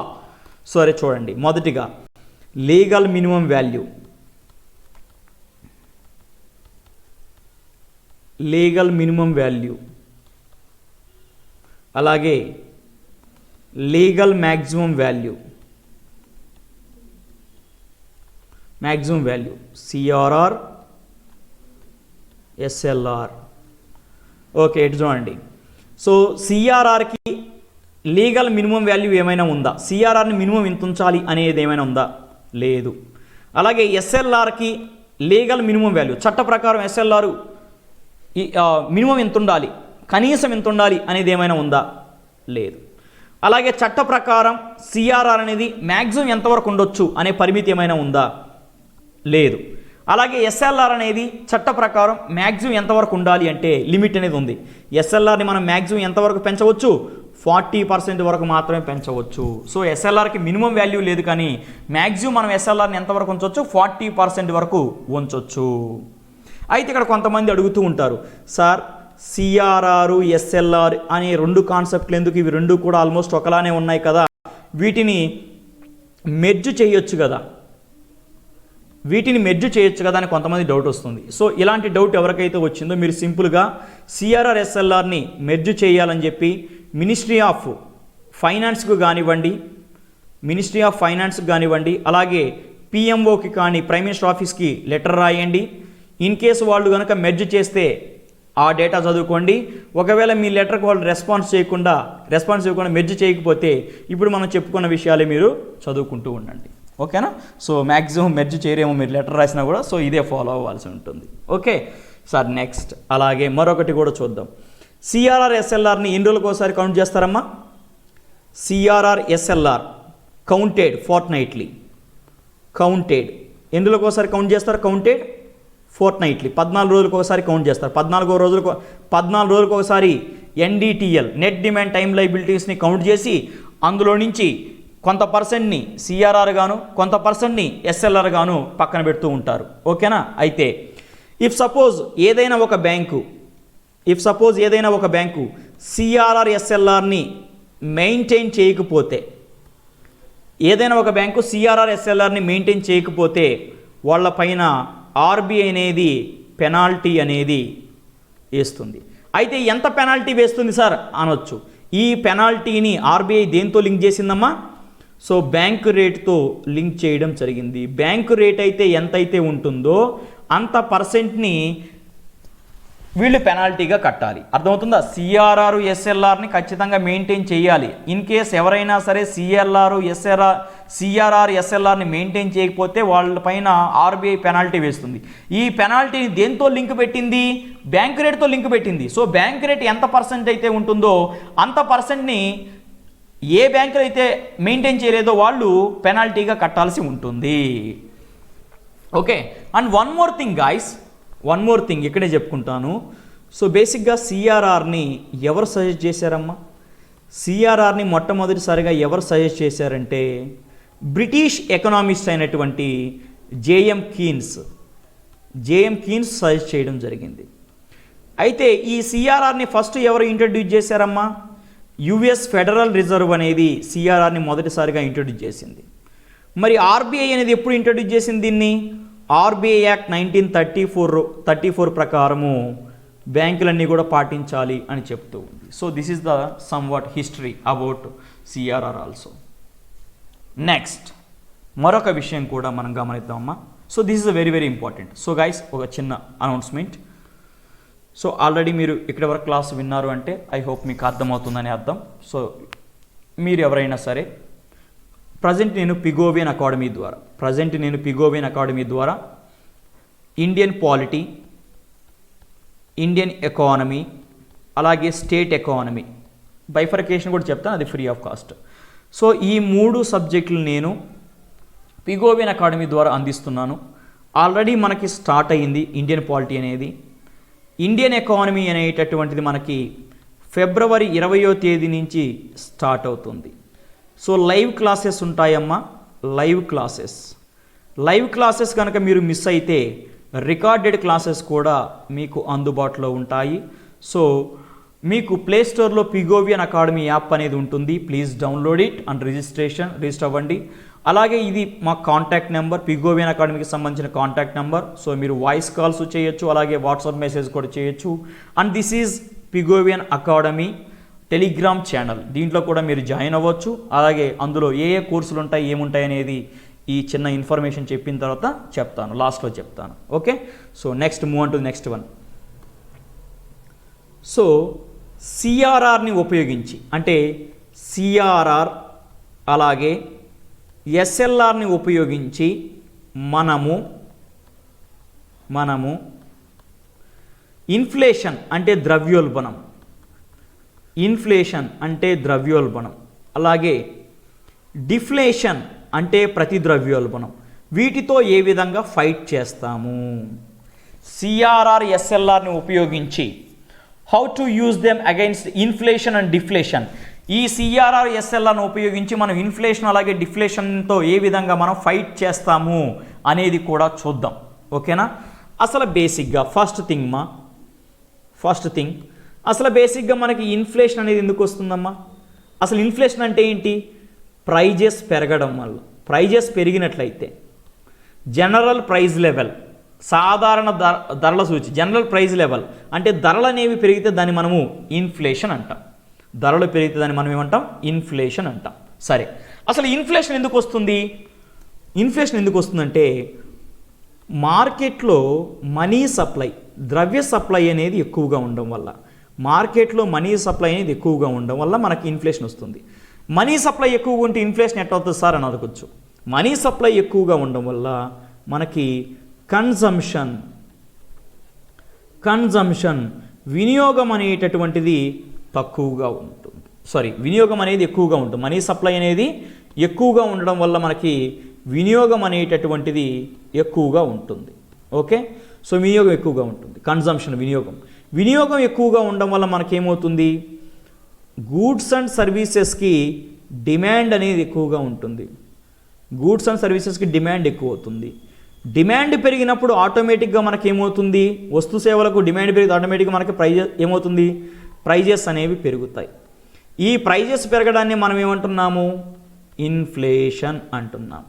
సరే చూడండి, మొదటిగా legal minimum value. Legal minimum value, అలాగే legal maximum value. Maximum value CRR, SLR. Okay, ఇటు చూడండి. సో సిఆర్ఆర్కి లీగల్ మినిమం వాల్యూ ఏమైనా ఉందా? సిఆర్ఆర్ని మినిమం ఎంత ఉంచాలి అనేది ఏమైనా ఉందా? లేదు. అలాగే ఎస్ఎల్ఆర్కి లీగల్ మినిమం వాల్యూ, చట్ట ప్రకారం ఎస్ఎల్ఆర్ మినిమం ఎంత ఉండాలి, కనీసం ఎంత ఉండాలి అనేది ఏమైనా ఉందా? లేదు. అలాగే చట్ట ప్రకారం సిఆర్ఆర్ అనేది మ్యాక్సిమం ఎంతవరకు ఉండొచ్చు అనే పరిమితి ఏమైనా ఉందా? లేదు. అలాగే ఎస్ఎల్ఆర్ అనేది చట్ట ప్రకారం మ్యాక్సిమం ఎంతవరకు ఉండాలి అంటే లిమిట్ అనేది ఉంది. ఎస్ఎల్ఆర్ని మనం మ్యాక్సిమం ఎంతవరకు పెంచవచ్చు? 40% వరకు మాత్రమే పెంచవచ్చు. సో ఎస్ఎల్ఆర్కి మినిమం వాల్యూ లేదు, కానీ మ్యాక్సిమం మనం ఎస్ఎల్ఆర్ని ఎంతవరకు ఉంచవచ్చు? 40% వరకు ఉంచవచ్చు. అయితే ఇక్కడ కొంతమంది అడుగుతూ ఉంటారు, సార్ సిఆర్ఆర్, ఎస్ఎల్ఆర్ అనే రెండు కాన్సెప్ట్లు ఎందుకు? ఇవి రెండు కూడా ఆల్మోస్ట్ ఒకలానే ఉన్నాయి కదా, వీటిని మెర్జ్ చేయొచ్చు కదా, వీటిని మెర్జ్ చేయొచ్చు కదా అని కొంతమంది డౌట్ వస్తుంది. సో ఇలాంటి డౌట్ ఎవరికైతే వచ్చిందో మీరు సింపుల్గా సిఆర్ఆర్, ఎస్ఎల్ఆర్ని మెర్జ్ చేయాలని చెప్పి మినిస్ట్రీ ఆఫ్ ఫైనాన్స్కు కానివ్వండి, అలాగే పిఎంఓకి కానీ ప్రైమ్ మినిస్టర్ ఆఫీస్కి లెటర్ రాయండి. ఇన్ కేసు వాళ్ళు కనుక మెర్జ్ చేస్తే ఆ డేటా చదువుకోండి. ఒకవేళ మీ లెటర్కి వాళ్ళు రెస్పాన్స్ చేయకుండా మెర్జ్ చేయకపోతే ఇప్పుడు మనం చెప్పుకున్న విషయాలే మీరు చదువుకుంటూ ఉండండి. ఓకేనా? సో మ్యాక్సిమం మెర్జ్ చేయరేమో మీరు లెటర్ రాసినా కూడా. సో ఇదే ఫాలో అవ్వాల్సి ఉంటుంది. Okay sir. నెక్స్ట్ అలాగే మరొకటి కూడా చూద్దాం. సిఆర్ఆర్, ఎస్ఎల్ఆర్ని ఎన్ని రోజులకు ఒకసారి కౌంట్ చేస్తారమ్మా? CRR, SLR counted fortnightly. Counted ఎన్ని రోజులకు ఒకసారి కౌంట్ చేస్తారు? కౌంటెడ్ ఫోర్ట్నైట్లీ, 14 రోజులకు ఒకసారి కౌంట్ చేస్తారు. 14 రోజులకు ఒకసారి ఎన్డిటిఎల్, నెట్ డిమాండ్ టైం లైబిలిటీస్ని కౌంట్ చేసి అందులో నుంచి కొంత పర్సెంట్ని సిఆర్ఆర్ గాను కొంత పర్సెంట్ని ఎస్ఎల్ఆర్ గాను పక్కన పెడుతూ ఉంటారు. ఓకేనా? అయితే ఇఫ్ సపోజ్ ఏదైనా ఒక బ్యాంకు సిఆర్ఆర్, ఎస్ఎల్ఆర్ని మెయింటైన్ చేయకపోతే వాళ్ళ పైన ఆర్బీఐ అనేది పెనాల్టీ అనేది వేస్తుంది. అయితే ఎంత పెనాల్టీ వేస్తుంది సార్ అనొచ్చు. ఈ పెనాల్టీని ఆర్బీఐ దేంతో లింక్ చేసిందమ్మా? సో బ్యాంకు రేటుతో లింక్ చేయడం జరిగింది. బ్యాంకు రేట్ అయితే ఎంతైతే ఉంటుందో అంత పర్సెంట్ని వీళ్ళు పెనాల్టీగా కట్టాలి. అర్థమవుతుందా? సిఆర్ఆర్, ఎస్ఎల్ఆర్ని ఖచ్చితంగా మెయింటైన్ చేయాలి. ఇన్ కేస్ ఎవరైనా సరే సిఆర్ఆర్ ఎస్ఎల్ఆర్ని మెయింటైన్ చేయకపోతే వాళ్ళపైన ఆర్బీఐ పెనాల్టీ వేస్తుంది. ఈ పెనాల్టీని దేంతో లింక్ పెట్టింది? బ్యాంక్ రేట్తో లింక్ పెట్టింది. సో బ్యాంక్ రేట్ ఎంత పర్సెంట్ అయితే ఉంటుందో అంత పర్సెంట్ని ఏ బ్యాంకులు అయితే మెయింటైన్ చేయలేదో వాళ్ళు పెనాల్టీగా కట్టాల్సి ఉంటుంది. Okay, and one more thing ఇక్కడే చెప్పుకుంటాను. సో బేసిక్గా సిఆర్ఆర్ని ఎవరు సజెస్ట్ చేశారమ్మా? సిఆర్ఆర్ని మొట్టమొదటిసారిగా ఎవరు సజెస్ట్ చేశారంటే బ్రిటిష్ ఎకనామిస్ట్ అయినటువంటి జేఎం కీన్స్ సజెస్ట్ చేయడం జరిగింది. అయితే ఈ సిఆర్ఆర్ని ఫస్ట్ ఎవరు ఇంట్రడ్యూస్ చేశారమ్మా? యుఎస్ ఫెడరల్ రిజర్వ్ అనేది సిఆర్ఆర్ని మొదటిసారిగా ఇంట్రడ్యూస్ చేసింది. మరి ఆర్బీఐ అనేది ఎప్పుడు ఇంట్రడ్యూస్ చేసింది దీన్ని? ఆర్బీఐ యాక్ట్ 1934 ప్రకారము బ్యాంకులన్నీ కూడా పాటించాలి అని చెప్తూ ఉంది. So this is the somewhat history about CRR also. Next మరొక విషయం కూడా మనం గమనిద్దామమ్మా. So this is very very important. So guys, ఒక చిన్న అనౌన్స్మెంట్. సో ఆల్రెడీ మీరు ఇక్కడ వరకు క్లాస్ విన్నారు అంటే ఐ హోప్ మీకు అర్థమవుతుందని అర్థం. సో మీరు ఎవరైనా సరే ప్రజెంట్ నేను పిగోవియన్ అకాడమీ ద్వారా ఇండియన్ పాలిటీ, ఇండియన్ ఎకానమీ, అలాగే స్టేట్ ఎకానమీ బైఫర్కేషన్ కూడా చెప్తాను, అది ఫ్రీ ఆఫ్ కాస్ట్. సో ఈ 3 సబ్జెక్టులు నేను పిగోవియన్ అకాడమీ ద్వారా అందిస్తున్నాను. ఆల్రెడీ మనకి స్టార్ట్ అయ్యింది ఇండియన్ పాలిటీ అనేది. ఇండియన్ ఎకానమీ అనేటటువంటిది మనకి ఫిబ్రవరి 20వ తేదీ నుంచి స్టార్ట్ అవుతుంది. సో లైవ్ క్లాసెస్ ఉంటాయమ్మా. లైవ్ క్లాసెస్ కనుక మీరు మిస్ అయితే రికార్డెడ్ క్లాసెస్ కూడా మీకు అందుబాటులో ఉంటాయి. సో మీకు ప్లే స్టోర్లో పిగోవియన్ అకాడమీ యాప్ అనేది ఉంటుంది. Please download it and register అవ్వండి. అలాగే ఇది మా కాంటాక్ట్ నెంబర్, పిగోవియన్ అకాడమీకి సంబంధించిన కాంటాక్ట్ నెంబర్. సో మీరు వాయిస్ కాల్స్ చేయొచ్చు, అలాగే వాట్సాప్ మెసేజ్ కూడా చేయొచ్చు. And this is Pigovian academy Telegram channel. దీంట్లో కూడా మీరు జాయిన్ అవ్వచ్చు. అలాగే అందులో ఏ కోర్సులు ఉంటాయి, ఏముంటాయి అనేది ఈ చిన్న ఇన్ఫర్మేషన్ చెప్పిన తర్వాత చెప్తాను, లాస్ట్లో చెప్తాను. Okay, so next move on to next one. So సిఆర్ఆర్ని ఉపయోగించి, అంటే సిఆర్ఆర్ అలాగే ఎస్ఎల్ఆర్ని ఉపయోగించి మనము ఇన్ఫ్లేషన్ అంటే ద్రవ్యోల్బణం, అలాగే డిఫ్లేషన్ అంటే ప్రతిద్రవ్యోల్బణం, వీటితో ఏ విధంగా ఫైట్ చేస్తాము? సిఆర్ఆర్ ఎస్ఎల్ఆర్ని ఉపయోగించి how to use them against inflation and deflation. ఈ సిఆర్ఆర్ ఎస్ఎల్ఆర్ను ఉపయోగించి మనం ఇన్ఫ్లేషన్ అలాగే డిఫ్లేషన్తో ఏ విధంగా మనం ఫైట్ చేస్తాము అనేది కూడా చూద్దాం. ఓకేనా? అసలు బేసిక్గా ఫస్ట్ థింగ్ అసలు బేసిక్గా మనకి ఇన్ఫ్లేషన్ అనేది ఎందుకు వస్తుందమ్మా? అసలు ఇన్ఫ్లేషన్ అంటే ఏంటి? ప్రైజెస్ పెరగడం వల్ల. ప్రైజెస్ పెరిగినట్లయితే జనరల్ ప్రైస్ లెవెల్, సాధారణ ధరల సూచి, జనరల్ ప్రైస్ లెవెల్ అంటే ధరలు అనేవి పెరిగితే దాన్ని మనము ఇన్ఫ్లేషన్ అంటాం. ధరలు పెరిగితే దాన్ని మనం ఏమంటాం? ఇన్ఫ్లేషన్ అంటాం. సరే, అసలు ఇన్ఫ్లేషన్ ఎందుకు వస్తుంది? ఇన్ఫ్లేషన్ ఎందుకు వస్తుందంటే మార్కెట్లో మనీ సప్లై, ద్రవ్య సప్లై అనేది ఎక్కువగా ఉండడం వల్ల, మార్కెట్లో మనీ సప్లై అనేది ఎక్కువగా ఉండడం వల్ల మనకి ఇన్ఫ్లేషన్ వస్తుంది. మనీ సప్లై ఎక్కువగా ఉంటే ఇన్ఫ్లేషన్ ఎట్లా అవుతుంది సార్ అని అడగచ్చు. మనీ సప్లై ఎక్కువగా ఉండడం వల్ల మనకి కన్జంప్షన్ వినియోగం అనేటటువంటిది తక్కువగా ఉంటుంది. వినియోగం అనేది ఎక్కువగా ఉంటుంది. మనీ సప్లై అనేది ఎక్కువగా ఉండడం వల్ల మనకి వినియోగం అనేటటువంటిది ఎక్కువగా ఉంటుంది. ఓకే, సో వినియోగం ఎక్కువగా ఉంటుంది. కన్జంప్షన్ వినియోగం ఎక్కువగా ఉండడం వల్ల మనకేమవుతుంది? గూడ్స్ అండ్ సర్వీసెస్కి డిమాండ్ అనేది ఎక్కువగా ఉంటుంది. గూడ్స్ అండ్ సర్వీసెస్కి డిమాండ్ ఎక్కువ అవుతుంది. డిమాండ్ పెరిగినప్పుడు ఆటోమేటిక్గా మనకేమవుతుంది? వస్తు సేవలకు డిమాండ్ పెరిగితే ఆటోమేటిక్గా మనకి ప్రైజెస్ అనేవి పెరుగుతాయి. ఈ ప్రైజెస్ పెరగడాన్ని మనం ఏమంటున్నాము? ఇన్ఫ్లేషన్ అంటున్నాం.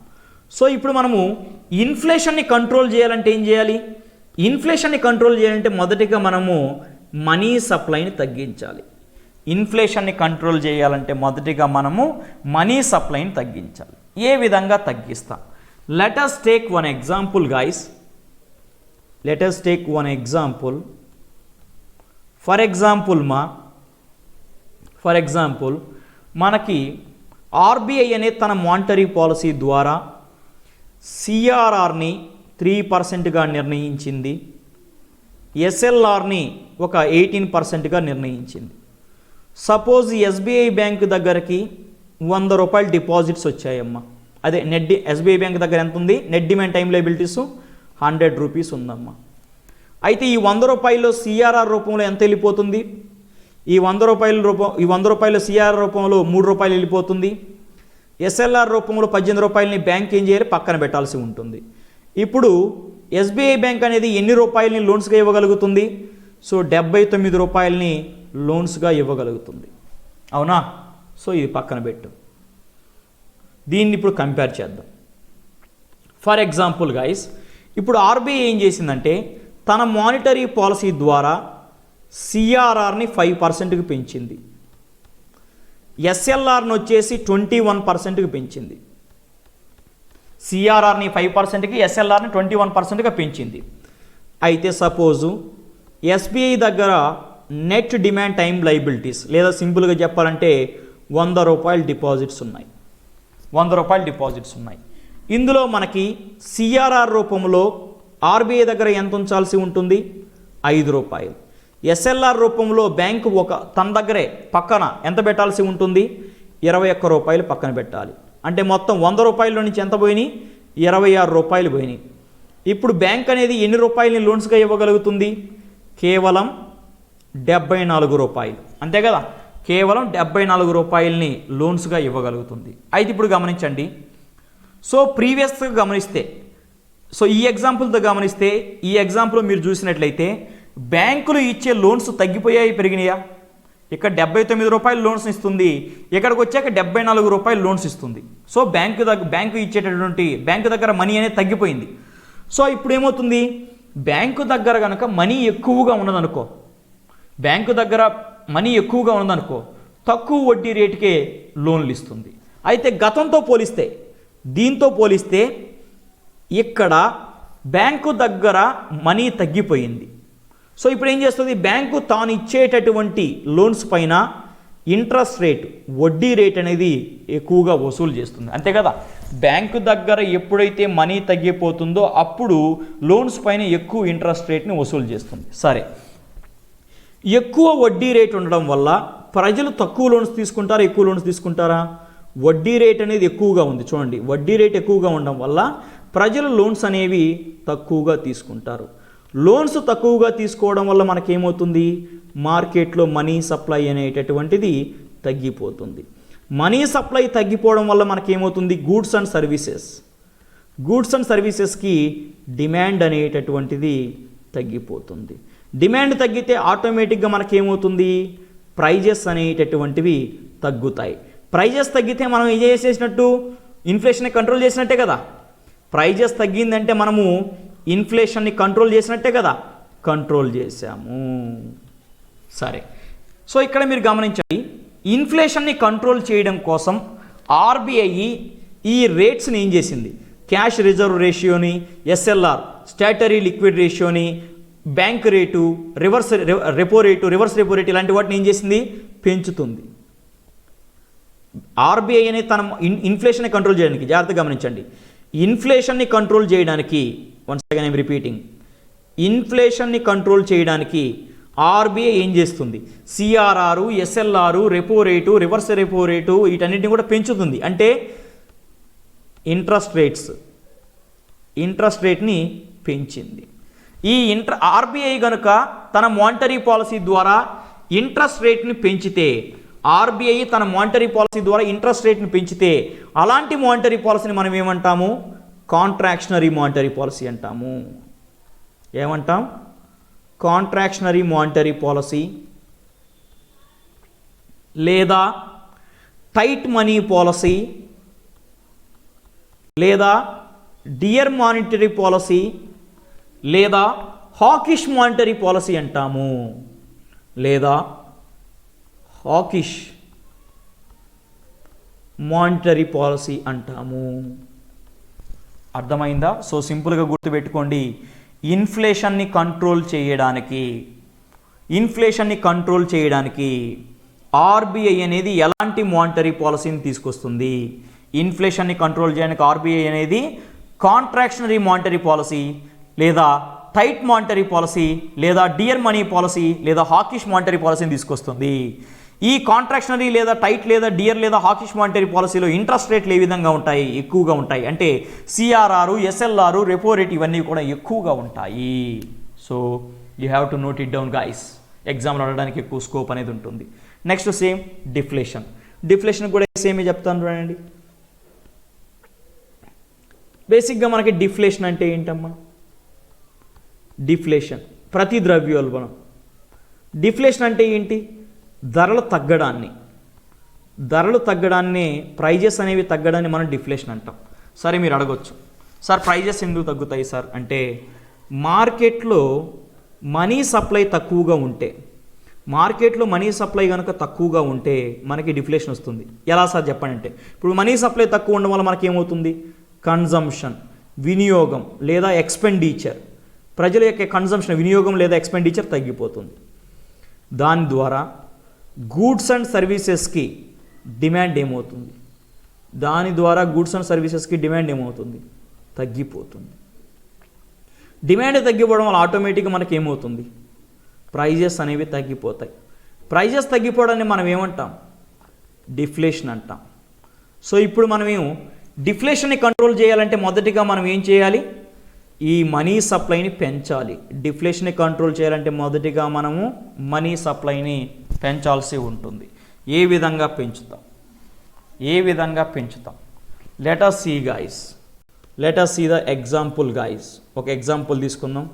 సో ఇప్పుడు మనము ఇన్ఫ్లేషన్ని కంట్రోల్ చేయాలంటే ఏం చేయాలి? ఇన్ఫ్లేషన్ని కంట్రోల్ చేయాలంటే మొదటిగా మనము మనీ సప్లైని తగ్గించాలి. ఇన్ఫ్లేషన్ని కంట్రోల్ చేయాలంటే మొదటిగా మనము మనీ సప్లైని తగ్గించాలి. ఏ విధంగా తగ్గిస్తాం? Let us take one example guys. Let us take one example. For example మనకి ఆర్బీఐ అనేది తన మానిటరీ పాలసీ ద్వారా సిఆర్ఆర్ని 3%గా నిర్ణయించింది, ఎస్ఎల్ఆర్ని ఒక 18%గా నిర్ణయించింది. సపోజ్ ఎస్బీఐ బ్యాంక్ దగ్గరికి 100 రూపాయలు డిపాజిట్స్ వచ్చాయమ్మా. అదే నెట్ ఎస్బీఐ బ్యాంక్ దగ్గర ఎంత ఉంది? Net demand time liabilities 100 rupees ఉందమ్మా. అయితే ఈ 100 రూపాయల్లో సిఆర్ఆర్ రూపంలో ఎంత వెళ్ళిపోతుంది? ఈ 100 రూపాయల సిఆర్ఆర్ రూపంలో 3 రూపాయలు వెళ్ళిపోతుంది. ఎస్ఎల్ఆర్ రూపంలో 18 రూపాయలని బ్యాంక్ ఏం చేయాలి? పక్కన పెట్టాల్సి ఉంటుంది. ఇప్పుడు ఎస్బీఐ బ్యాంక్ అనేది ఎన్ని రూపాయలని లోన్స్గా ఇవ్వగలుగుతుంది? సో 79 రూపాయలని లోన్స్గా ఇవ్వగలుగుతుంది. అవునా? సో ఇది పక్కన పెట్టు. దీన్ని ఇప్పుడు కంపేర్ చేద్దాం. ఫర్ ఎగ్జాంపుల్ గైస్, ఇప్పుడు ఆర్బీఐ ఏం చేసిందంటే తన మానిటరీ పాలసీ ద్వారా సిఆర్ఆర్ని 5%కి పెంచింది, ఎస్ఎల్ఆర్ని వచ్చేసి 21%కి పెంచింది. సిఆర్ఆర్ని 5%కి, ఎస్ఎల్ఆర్ని 21%గా పెంచింది. అయితే సపోజు ఎస్బీఐ దగ్గర నెట్ డిమాండ్ టైం లయబిలిటీస్ లేదా సింపుల్గా చెప్పాలంటే 100 రూపాయలు డిపాజిట్స్ ఉన్నాయి. 100 రూపాయలు డిపాజిట్స్ ఉన్నాయి. ఇందులో మనకి సిఆర్ఆర్ రూపంలో ఆర్బీఐ దగ్గర ఎంత ఉంచాల్సి ఉంటుంది? 5 రూపాయలు. ఎస్ఎల్ఆర్ రూపంలో బ్యాంకు తన దగ్గరే పక్కన ఎంత పెట్టాల్సి ఉంటుంది? 21 రూపాయలు పక్కన పెట్టాలి. అంటే మొత్తం 100 రూపాయల నుంచి ఎంత పోయినాయి? 26 రూపాయలు పోయినాయి. ఇప్పుడు బ్యాంక్ అనేది ఎన్ని రూపాయలని లోన్స్గా ఇవ్వగలుగుతుంది? కేవలం 74 రూపాయలు. అంతే కదా? కేవలం 74 రూపాయలని లోన్స్గా ఇవ్వగలుగుతుంది. అయితే ఇప్పుడు గమనించండి. సో ప్రీవియస్గా గమనిస్తే, సో ఈ ఎగ్జాంపుల్తో గమనిస్తే, ఈ ఎగ్జాంపుల్ మీరు చూసినట్లయితే బ్యాంకులు ఇచ్చే లోన్స్ తగ్గిపోయాయి, పెరిగినాయా? ఇక్కడ 79 రూపాయలు లోన్స్ ఇస్తుంది, ఇక్కడికి వచ్చాక 74 రూపాయలు లోన్స్ ఇస్తుంది. సో బ్యాంకు ఇచ్చేటటువంటి బ్యాంకు దగ్గర మనీ అనేది తగ్గిపోయింది. సో ఇప్పుడు ఏమవుతుంది? బ్యాంకు దగ్గర కనుక మనీ ఎక్కువగా ఉన్నదనుకో, బ్యాంకు దగ్గర మనీ ఎక్కువగా ఉన్నదనుకో, తక్కువ వడ్డీ రేటుకే లోన్లు ఇస్తుంది. అయితే గతంతో పోలిస్తే, దీంతో పోలిస్తే ఇక్కడ బ్యాంకు దగ్గర మనీ తగ్గిపోయింది. సో ఇప్పుడు ఏం చేస్తుంది? బ్యాంకు తాను ఇచ్చేటటువంటి లోన్స్ పైన ఇంట్రెస్ట్ రేట్, వడ్డీ రేట్ అనేది ఎక్కువగా వసూలు చేస్తుంది. అంతే కదా? బ్యాంకు దగ్గర ఎప్పుడైతే మనీ తగ్గిపోతుందో అప్పుడు లోన్స్ పైన ఎక్కువ ఇంట్రెస్ట్ రేట్ని వసూలు చేస్తుంది. సరే, ఎక్కువ వడ్డీ రేట్ ఉండడం వల్ల ప్రజలు తక్కువ లోన్స్ తీసుకుంటారా, ఎక్కువ లోన్స్ తీసుకుంటారా? వడ్డీ రేట్ అనేది ఎక్కువగా ఉంది. చూడండి, వడ్డీ రేట్ ఎక్కువగా ఉండడం వల్ల ప్రజలు లోన్స్ అనేవి తక్కువగా తీసుకుంటారు. లోన్స్ తక్కువగా తీసుకోవడం వల్ల మనకేమవుతుంది? మార్కెట్లో మనీ సప్లై అనేటటువంటిది తగ్గిపోతుంది. మనీ సప్లై తగ్గిపోవడం వల్ల మనకేమవుతుంది? గూడ్స్ అండ్ సర్వీసెస్కి డిమాండ్ అనేటటువంటిది తగ్గిపోతుంది. డిమాండ్ తగ్గితే ఆటోమేటిక్గా మనకేమవుతుంది? ప్రైజెస్ అనేటటువంటివి తగ్గుతాయి. ప్రైజెస్ తగ్గితే మనం ఏం చేసేసినట్టు? ఇన్ఫ్లేషన్ని కంట్రోల్ చేసినట్టే కదా. ప్రైజెస్ తగ్గిందంటే మనము ఇన్ఫ్లేషన్ని కంట్రోల్ చేసినట్టే కదా. కంట్రోల్ చేశాము. సరే, సో ఇక్కడ మీరు గమనించండి, ఇన్ఫ్లేషన్ని కంట్రోల్ చేయడం కోసం ఆర్బీఐ ఈ రేట్స్ని ఏం చేసింది? క్యాష్ రిజర్వ్ రేషియోని, ఎస్ఎల్ఆర్ స్టాటరీ లిక్విడ్ రేషియోని, బ్యాంక్ రేటు, రెపో రేటు ఇలాంటి వాటిని ఏం చేసింది? పెంచుతుంది. ఆర్బీఐ అనేది తన ఇన్ఫ్లేషన్ని కంట్రోల్ చేయడానికి, జాగ్రత్తగా గమనించండి, ఇన్ఫ్లేషన్ని కంట్రోల్ చేయడానికి, వన్స్ అగైన్ ఐఎమ్ రిపీటింగ్, ఇన్ఫ్లేషన్ని కంట్రోల్ చేయడానికి ఆర్బీఐ ఏం చేస్తుంది? CRR, SLR, repo rate, reverse repo rate వీటన్నిటిని కూడా పెంచుతుంది. అంటే ఇంట్రెస్ట్ రేట్ని పెంచింది. ఈ ఆర్బీఐ కనుక తన మానిటరీ పాలసీ ద్వారా ఇంట్రెస్ట్ రేట్ని పెంచితే, ఆర్బీఐ తన మానిటరీ పాలసీ ద్వారా ఇంట్రెస్ట్ రేట్ని పెంచితే, అలాంటి మానిటరీ పాలసీని మనం ఏమంటాము? కాంట్రాక్షనరీ మానిటరీ పాలసీ అంటాము. ఏమంటాం? కాంట్రాక్షనరీ మానిటరీ పాలసీ లేదా టైట్ మనీ పాలసీ లేదా డియర్ మానిటరీ పాలసీ లేదా హాకిష్ మానిటరీ పాలసీ అంటాము. లేదా హాకిష్ మానిటరీ పాలసీ అంటాము. అర్థమైందా? సో సింపుల్గా గుర్తుపెట్టుకోండి, ఇన్ఫ్లేషన్ని కంట్రోల్ చేయడానికి ఆర్బీఐ అనేది ఎలాంటి మానిటరీ పాలసీని తీసుకొస్తుంది? ఇన్ఫ్లేషన్ని కంట్రోల్ చేయడానికి ఆర్బీఐ అనేది కాంట్రాక్షనరీ మానిటరీ పాలసీ, లేదా టైట్ మానిటరీ పాలసీ, లేదా డియర్ మనీ పాలసీ, లేదా హాకిష్ మానిటరీ పాలసీని తీసుకొస్తుంది. ఈ కాంట్రాక్షనరీ లేదా టైట్ లేదా డియర్ లేదా హాకిష్ మానిటరీ పాలసీలో ఇంట్రెస్ట్ రేట్లు ఏ విధంగా ఉంటాయి? ఎక్కువగా ఉంటాయి. అంటే సిఆర్ఆర్, ఎస్ఎల్ఆర్, రెపో రేట్ ఇవన్నీ కూడా ఎక్కువగా ఉంటాయి. So you have to note it down guys. ఎగ్జామ్లో అడగడానికి ఎక్కువ స్కోప్ అనేది ఉంటుంది. Next same deflation. డిఫ్లేషన్ కూడా సేమే చెప్తాను చూడండి. బేసిక్గా మనకి డిఫ్లేషన్ అంటే ఏంటమ్మా? డిఫ్లేషన్ ప్రతి ద్రవ్యోల్బణం. డిఫ్లేషన్ అంటే ఏంటి? ధరలు తగ్గడాన్ని ప్రైజెస్ అనేవి తగ్గడాన్ని మనం డిఫ్లేషన్ అంటాం. సరే మీరు అడగొచ్చు, సార్ ప్రైజెస్ ఎందుకు తగ్గుతాయి సార్ అంటే, మార్కెట్లో మనీ సప్లై తక్కువగా ఉంటే, కనుక తక్కువగా ఉంటే మనకి డిఫ్లేషన్ వస్తుంది. ఎలా సార్ చెప్పండి అంటే, ఇప్పుడు మనీ సప్లై తక్కువ ఉండడం వల్ల మనకి ఏమవుతుంది? కన్జంప్షన్, వినియోగం లేదా ఎక్స్పెండిచర్, ప్రజల యొక్క కన్జంప్షన్, వినియోగం లేదా ఎక్స్పెండిచర్ తగ్గిపోతుంది. దాని ద్వారా గూడ్స్ అండ్ సర్వీసెస్కి డిమాండ్ ఏమవుతుంది? తగ్గిపోతుంది. డిమాండ్ తగ్గిపోవడం వల్ల ఆటోమేటిక్గా మనకి ఏమవుతుంది? ప్రైజెస్ అనేవి తగ్గిపోతాయి. ప్రైజెస్ తగ్గిపోవడాన్ని మనం ఏమంటాం? డిఫ్లేషన్ అంటాం. సో ఇప్పుడు మనమేమో డిఫ్లేషన్ని కంట్రోల్ చేయాలంటే మొదటిగా మనం ఏం చేయాలి? ఈ మనీ సప్లైని పెంచాలి. డిఫ్లేషన్ని కంట్రోల్ చేయాలంటే మొదటిగా మనము మనీ సప్లైని పెంచాల్సి ఉంటుంది. ఏ విధంగా పెంచుతాం? Let us see the example guys. ఒక ఎగ్జాంపుల్ తీసుకుందాం.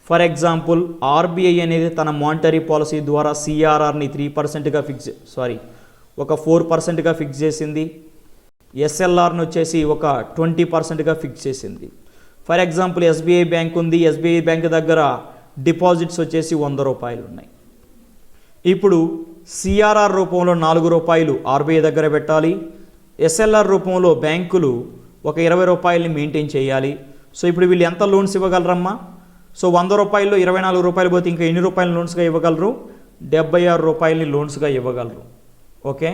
ఫర్ ఎగ్జాంపుల్ ఆర్బీఐ అనేది తన మానిటరీ పాలసీ ద్వారా సిఆర్ఆర్ని 3%గా ఒక 4%గా ఫిక్స్ చేసింది. ఎస్ఎల్ఆర్ని వచ్చేసి ఒక 20%గా ఫిక్స్ చేసింది. ఫర్ ఎగ్జాంపుల్ ఎస్బీఐ బ్యాంక్ ఉంది. ఎస్బీఐ బ్యాంక్ దగ్గర డిపాజిట్స్ వచ్చేసి 100 రూపాయలు ఉన్నాయి. ఇప్పుడు సిఆర్ఆర్ రూపంలో 4 రూపాయలు ఆర్బీఐ దగ్గర పెట్టాలి. ఎస్ఎల్ఆర్ రూపంలో బ్యాంకులు ఒక 20 రూపాయలని మెయింటైన్ చేయాలి. సో ఇప్పుడు వీళ్ళు ఎంత లోన్స్ ఇవ్వగలరమ్మా? సో 100 రూపాయల్లో 24 రూపాయలు పోతే ఇంకా ఎన్ని రూపాయలు లోన్స్గా ఇవ్వగలరు? 76 రూపాయలని లోన్స్గా ఇవ్వగలరు. ఓకే,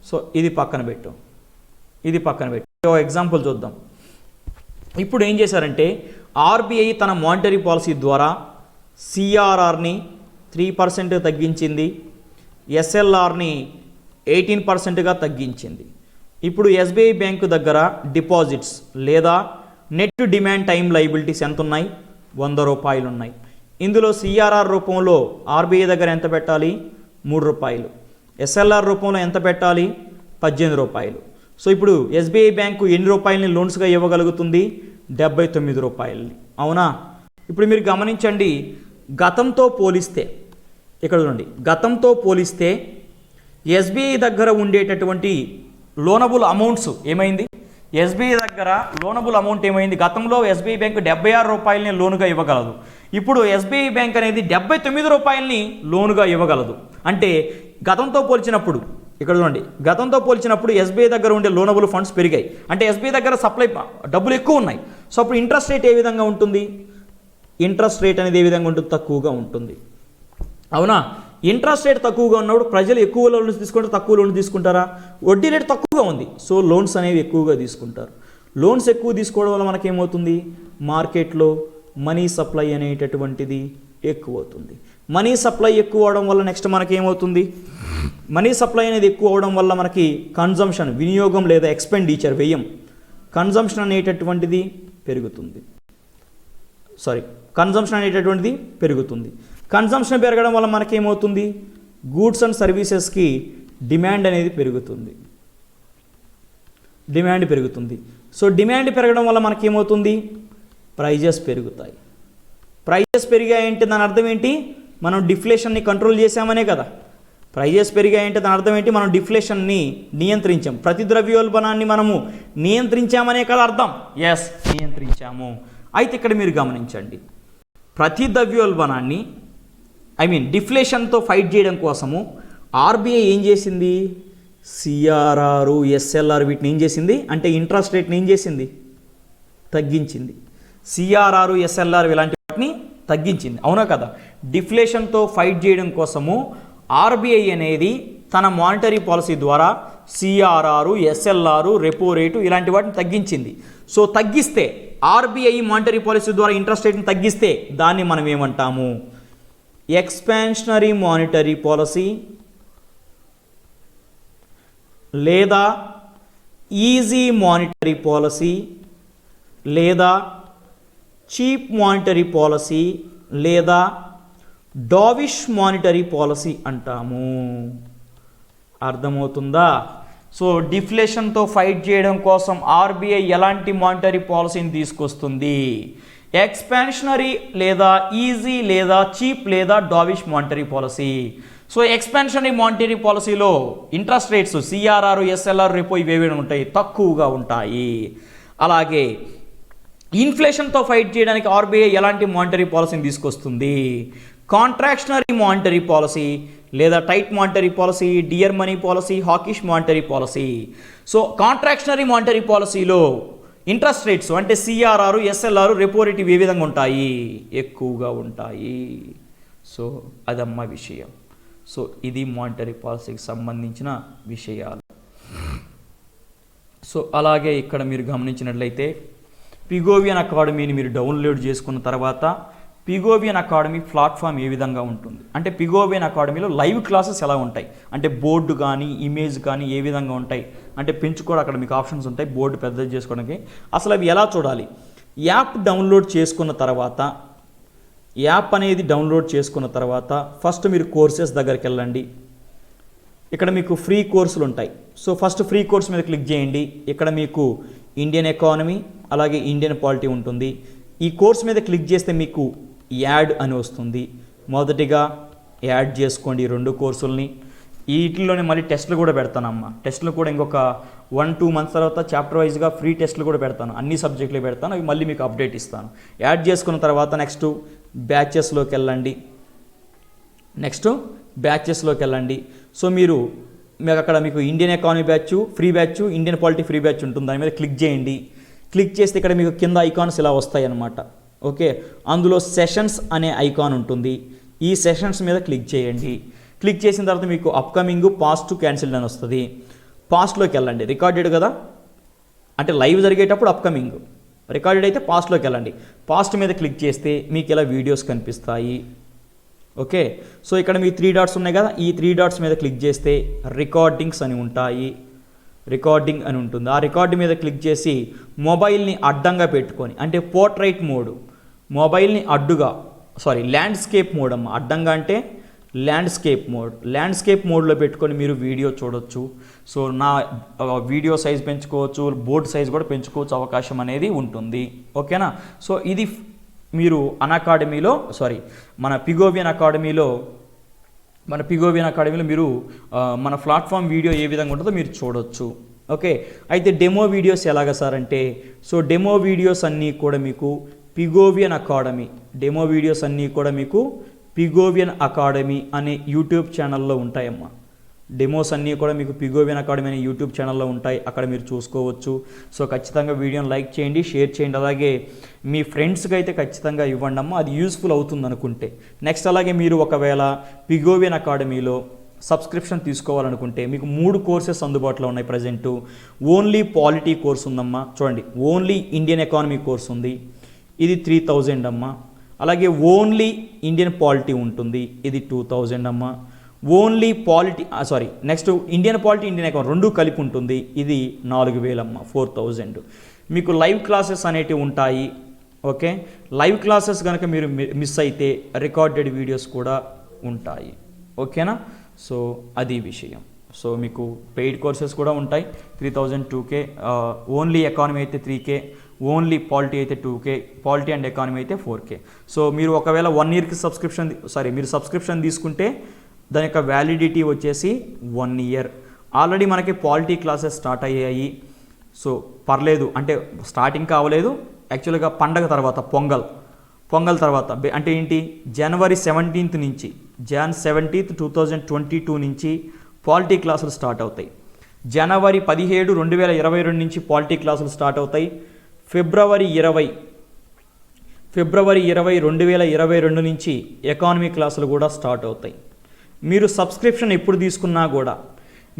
సో ఇది పక్కన పెట్టు. ఒక ఎగ్జాంపుల్ చూద్దాం. ఇప్పుడు ఏం చేశారంటే, ఆర్బీఐ తన మానిటరీ పాలసీ ద్వారా సిఆర్ఆర్ని 3% తగ్గించింది, ఎస్ఎల్ఆర్ని 18%గా తగ్గించింది. ఇప్పుడు ఎస్బీఐ బ్యాంకు దగ్గర డిపాజిట్స్ లేదా నెట్ డిమాండ్ టైం లయబిలిటీస్ ఎంత ఉన్నాయి? 100 రూపాయలు ఉన్నాయి. ఇందులో సిఆర్ఆర్ రూపంలో ఆర్బీఐ దగ్గర ఎంత పెట్టాలి? 3 రూపాయలు. ఎస్ఎల్ఆర్ రూపంలో ఎంత పెట్టాలి? 18 రూపాయలు. సో ఇప్పుడు ఎస్బీఐ బ్యాంకు ఎన్ని రూపాయలని లోన్స్గా ఇవ్వగలుగుతుంది? 79 రూపాయలని. అవునా? ఇప్పుడు మీరు గమనించండి, గతంతో పోలిస్తే ఎస్బీఐ దగ్గర ఉండేటటువంటి లోనబుల్ అమౌంట్స్ ఏమైంది? ఎస్బీఐ దగ్గర లోనబుల్ అమౌంట్ ఏమైంది? గతంలో ఎస్బీఐ బ్యాంకు 76 రూపాయలని లోనుగా ఇవ్వగలదు. ఇప్పుడు ఎస్బీఐ బ్యాంక్ అనేది 79 రూపాయలని లోనుగా ఇవ్వగలదు. అంటే గతంతో పోల్చినప్పుడు ఎస్బీఐ దగ్గర ఉండే లోనబుల్ ఫండ్స్ పెరిగాయి. అంటే ఎస్బీఐ దగ్గర సప్లై డబ్బులు ఎక్కువ ఉన్నాయి. సో అప్పుడు ఇంట్రెస్ట్ రేట్ ఏ విధంగా ఉంటుంది? తక్కువగా ఉంటుంది. అవునా? ఇంట్రెస్ట్ రేట్ తక్కువగా ఉన్నప్పుడు ప్రజలు ఎక్కువ లోన్స్ తీసుకుంటారు, తక్కువ లోన్స్ తీసుకుంటారా? వడ్డీ రేట్ తక్కువగా ఉంది, సో లోన్స్ అనేవి ఎక్కువగా తీసుకుంటారు. లోన్స్ ఎక్కువ తీసుకోవడం వల్ల మనకేమవుతుంది? మార్కెట్లో మనీ సప్లై అనేటటువంటిది ఎక్కువ అవుతుంది. మనీ సప్లై ఎక్కువ అవడం వల్ల నెక్స్ట్ మనకేమవుతుంది? మనీ సప్లై అనేది ఎక్కువ అవడం వల్ల మనకి కన్జంప్షన్, వినియోగం లేదా ఎక్స్పెండిచర్, వ్యయం, కన్జంప్షన్ అనేటటువంటిది పెరుగుతుంది. కన్జంప్షన్ పెరగడం వల్ల మనకేమవుతుంది? గూడ్స్ అండ్ సర్వీసెస్కి డిమాండ్ అనేది పెరుగుతుంది. సో డిమాండ్ పెరగడం వల్ల మనకేమవుతుంది? ప్రైజెస్ పెరుగుతాయి. ప్రైజెస్ పెరిగాయంటే దాని అర్థం ఏంటి? మనం డిఫ్లేషన్ని కంట్రోల్ చేసామనే కదా. ప్రైజెస్ పెరిగాయంటే దాని అర్థం ఏంటి? మనం డిఫ్లేషన్ని నియంత్రించాం, ప్రతి ద్రవ్యోల్బణాన్ని మనము నియంత్రించామనే కదా అర్థం. ఎస్, నియంత్రించాము. అయితే ఇక్కడ మీరు గమనించండి, ప్రతి ద్రవ్యోల్బణాన్ని డిఫ్లేషన్తో ఫైట్ చేయడం కోసము ఆర్బీఐ ఏం చేసింది? సిఆర్ఆర్, ఎస్ఎల్ఆర్ వీటిని ఏం చేసింది అంటే ఇంట్రెస్ట్ రేట్ని ఏం చేసింది? తగ్గించింది. సిఆర్ఆర్, ఎస్ఎల్ఆర్ ఇలాంటి వాటిని తగ్గించింది. అవునా కదా? డిఫ్లేషన్తో ఫైట్ చేయడం కోసము ఆర్బీఐ అనేది తన మానిటరీ పాలసీ ద్వారా సిఆర్ఆర్, ఎస్ఎల్ఆర్, రెపో రేటు ఇలాంటి వాటిని తగ్గించింది. సో తగ్గిస్తే ఆర్బీఐ మానిటరీ పాలసీ ద్వారా ఇంట్రెస్ట్ రేట్ని తగ్గిస్తే దాన్ని మనం ఏమంటాము? ఎక్స్పాన్షనరీ మానిటరీ పాలసీ లేదా ఈజీ మానిటరీ పాలసీ లేదా చీప్ మానిటరీ పాలసీ లేదా డావిష్ మానిటరీ పాలసీ అంటాము. అర్థమవుతుందా? సో డిఫ్లేషన్తో ఫైట్ చేయడం కోసం ఆర్బీఐ ఎలాంటి మానిటరీ పాలసీని తీసుకొస్తుంది? ఎక్స్పాన్షనరీ లేదా ఈజీ లేదా చీప్ లేదా dovish monetary policy. So expansionary monetary పాలసీలో interest rates CRR, SLR, repo ఇవేవి ఉంటాయి, తక్కువగా ఉంటాయి. అలాగే ఇన్ఫ్లేషన్తో ఫైట్ చేయడానికి ఆర్బీఐ ఎలాంటి మానిటరీ పాలసీని తీసుకొస్తుంది? కాంట్రాక్షనరీ మానిటరీ పాలసీ లేదా tight monetary policy, dear money policy, hawkish monetary policy. So contractionary monetary పాలసీలో ఇంట్రెస్ట్ రేట్స్ అంటే సిఆర్ఆర్, ఎస్ఎల్ఆర్, రెపో రేట్ ఏ విధంగా ఉంటాయి? ఎక్కువగా ఉంటాయి. సో అదమ్మ విషయం. సో ఇది మానిటరీ పాలసీకి సంబంధించిన విషయాలు. సో అలాగే ఇక్కడ మీరు గమనించినట్లయితే పిగోవియన్ అకాడమీని మీరు డౌన్లోడ్ చేసుకున్న తర్వాత పిగోవియన్ అకాడమీ ప్లాట్ఫామ్ ఏ విధంగా ఉంటుంది అంటే పిగోవియన్ అకాడమీలో లైవ్ క్లాసెస్ ఎలా ఉంటాయి అంటే బోర్డు కానీ ఇమేజ్ కానీ ఏ విధంగా ఉంటాయి అంటే పెంచుకోవడం అక్కడ మీకు ఆప్షన్స్ ఉంటాయి బోర్డు పెద్దది చేసుకోవడానికి. అసలు అవి ఎలా చూడాలి? యాప్ డౌన్లోడ్ చేసుకున్న తర్వాత యాప్ అనేది డౌన్లోడ్ చేసుకున్న తర్వాత ఫస్ట్ మీరు కోర్సెస్ దగ్గరికి వెళ్ళండి. ఇక్కడ మీకు ఫ్రీ కోర్సులు ఉంటాయి. సో ఫస్ట్ ఫ్రీ కోర్స్ మీద క్లిక్ చేయండి. ఇక్కడ మీకు ఇండియన్ ఎకానమీ అలాగే ఇండియన్ పాలిటీ ఉంటుంది. ఈ కోర్స్ మీద క్లిక్ చేస్తే మీకు యాడ్ అని వస్తుంది. మొదటిగా యాడ్ చేసుకోండి 2 కోర్సుల్ని. వీటిల్లోనే మళ్ళీ టెస్టులు కూడా పెడతానమ్మా. టెస్టులు కూడా ఇంకొక 1-2 మంత్స్ తర్వాత చాప్టర్ వైజ్గా ఫ్రీ టెస్టులు కూడా పెడతాను. అన్ని సబ్జెక్టులు పెడతాను. అవి మళ్ళీ మీకు అప్డేట్ ఇస్తాను. యాడ్ చేసుకున్న తర్వాత నెక్స్ట్ బ్యాచెస్లోకి వెళ్ళండి. సో మీరు అక్కడ మీకు Indian economy batch free batch, Indian polity free batch ఉంటుంది. దాని మీద క్లిక్ చేయండి. క్లిక్ చేస్తే ఇక్కడ మీకు కింద ఐకాన్స్ ఇలా వస్తాయి అన్నమాట. ఓకే, అందులో సెషన్స్ అనే ఐకాన్ ఉంటుంది. ఈ సెషన్స్ మీద క్లిక్ చేయండి. క్లిక్ చేసిన తర్వాత మీకు అప్కమింగ్, పాస్ట్, క్యాన్సిల్డ్ అని వస్తుంది. పాస్ట్లోకి వెళ్ళండి. రికార్డెడ్ కదా అంటే లైవ్ జరిగేటప్పుడు అప్కమింగ్, రికార్డెడ్ అయితే పాస్ట్లోకి వెళ్ళండి. పాస్ట్ మీద క్లిక్ చేస్తే మీకు ఇలా వీడియోస్ కనిపిస్తాయి. ఓకే, సో ఇక్కడ మీ 3 డాట్స్ ఉన్నాయి కదా, ఈ 3 డాట్స్ మీద క్లిక్ చేస్తే రికార్డింగ్స్ అని ఉంటాయి. రికార్డింగ్ అని ఉంటుంది. ఆ రికార్డు మీద క్లిక్ చేసి మొబైల్ని అడ్డంగా పెట్టుకొని అంటే పోర్ట్రైట్ మోడ్, మొబైల్ని ల్యాండ్స్కేప్ మోడ్ అమ్మ. అడ్డంగా అంటే ల్యాండ్స్కేప్ మోడ్లో పెట్టుకొని మీరు వీడియో చూడొచ్చు. సో నా వీడియో సైజ్ పెంచుకోవచ్చు, బోర్డ్ సైజ్ కూడా పెంచుకోవచ్చు, అవకాశం అనేది ఉంటుంది. ఓకేనా? సో ఇది మీరు మన పిగోవియన్ అకాడమీలో మీరు మన ప్లాట్ఫామ్ వీడియో ఏ విధంగా ఉంటుందో మీరు చూడొచ్చు. ఓకే, అయితే డెమో వీడియోస్ ఎలాగ సార్ అంటే సో డెమో వీడియోస్ అన్నీ కూడా మీకు పిగోవియన్ అకాడమీ అనే యూట్యూబ్ ఛానల్లో ఉంటాయమ్మా. డెమోస్ అన్నీ కూడా మీకు పిగోవియన్ అకాడమీ అనే యూట్యూబ్ ఛానల్లో ఉంటాయి. అక్కడ మీరు చూసుకోవచ్చు. సో ఖచ్చితంగా వీడియోని లైక్ చేయండి, షేర్ చేయండి. అలాగే మీ ఫ్రెండ్స్కి అయితే ఖచ్చితంగా ఇవ్వండి అమ్మా, అది యూస్ఫుల్ అవుతుంది అనుకుంటే. నెక్స్ట్ అలాగే మీరు ఒకవేళ పిగోవియన్ అకాడమీలో సబ్స్క్రిప్షన్ తీసుకోవాలనుకుంటే మీకు 3 కోర్సెస్ అందుబాటులో ఉన్నాయి ప్రజెంట్. ఓన్లీ పాలిటీ కోర్స్ ఉందమ్మా. చూడండి, ఓన్లీ ఇండియన్ ఎకానమీ కోర్స్ ఉంది, ఇది 3000 అమ్మా. అలాగే ఓన్లీ ఇండియన్ పాలిటీ ఉంటుంది, ఇది 2000 అమ్మా. Only polity next Indian polity, Indian economy 2 కలిపి ఉంటుంది, ఇది 4000 అమ్మ, 4000. మీకు లైవ్ క్లాసెస్ అనేటివి ఉంటాయి. ఓకే, లైవ్ క్లాసెస్ కనుక మీరు మిస్ అయితే రికార్డెడ్ వీడియోస్ కూడా ఉంటాయి. ఓకేనా? సో అది విషయం. సో మీకు పెయిడ్ కోర్సెస్ కూడా ఉంటాయి. 3000 2K, ఓన్లీ ఎకానమీ అయితే 3K, ఓన్లీ పాలిటీ అయితే 2K, పాలిటీ అండ్ ఎకానమీ అయితే 4K. సో మీరు ఒకవేళ 1 ఇయర్కి మీరు సబ్స్క్రిప్షన్ తీసుకుంటే దాని యొక్క వ్యాలిడిటీ వచ్చేసి 1 ఇయర్. ఆల్రెడీ మనకి పాలిటీ క్లాసెస్ స్టార్ట్ అయ్యాయి. సో పర్లేదు, అంటే స్టార్టింగ్ కావలేదు యాక్చువల్గా. పండగ తర్వాత పొంగల్ తర్వాత అంటే ఏంటి, జనవరి 17th నుంచి, Jan 17th 2022 నుంచి పాలిటీ క్లాసులు స్టార్ట్ అవుతాయి. జనవరి 17, 2022 నుంచి పాలిటీ క్లాసులు స్టార్ట్ అవుతాయి. ఫిబ్రవరి 20, 2022 నుంచి ఎకానమీ క్లాసులు కూడా స్టార్ట్ అవుతాయి. మీరు సబ్స్క్రిప్షన్ ఎప్పుడు తీసుకున్నా కూడా,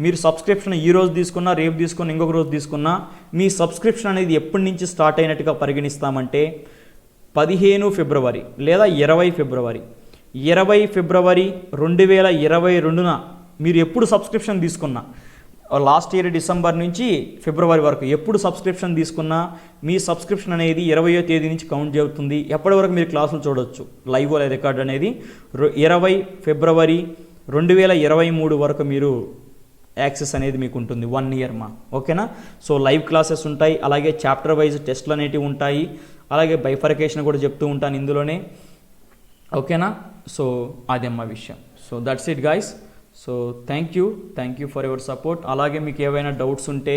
మీరు సబ్స్క్రిప్షన్ ఈ రోజు తీసుకున్నా, రేపు తీసుకున్నా, ఇంకొక రోజు తీసుకున్నా, మీ సబ్స్క్రిప్షన్ అనేది ఎప్పటి నుంచి స్టార్ట్ అయినట్టుగా పరిగణిస్తామంటే 15 ఫిబ్రవరి లేదా 20 ఫిబ్రవరి. 20 ఫిబ్రవరి 2022న మీరు ఎప్పుడు సబ్స్క్రిప్షన్ తీసుకున్నా, లాస్ట్ ఇయర్ డిసెంబర్ నుంచి ఫిబ్రవరి వరకు ఎప్పుడు సబ్స్క్రిప్షన్ తీసుకున్నా మీ సబ్స్క్రిప్షన్ అనేది 20వ తేదీ నుంచి కౌంట్ అవుతుంది. ఎప్పటి వరకు మీరు క్లాసులు చూడవచ్చు, లైవ్ రికార్డ్ అనేది 20 ఫిబ్రవరి 2023 వరకు మీరు యాక్సెస్ అనేది మీకు ఉంటుంది, 1 ఇయర్ ఓకేనా. సో లైవ్ క్లాసెస్ ఉంటాయి, అలాగే చాప్టర్ వైజ్ టెస్ట్లు అనేటివి ఉంటాయి, అలాగే బైఫర్కేషన్ కూడా చెప్తూ ఉంటాను ఇందులోనే, ఓకేనా. సో అదమ్మా విషయం. So that's it guys. So thank you for your support. అలాగే మీకు ఏవైనా డౌట్స్ ఉంటే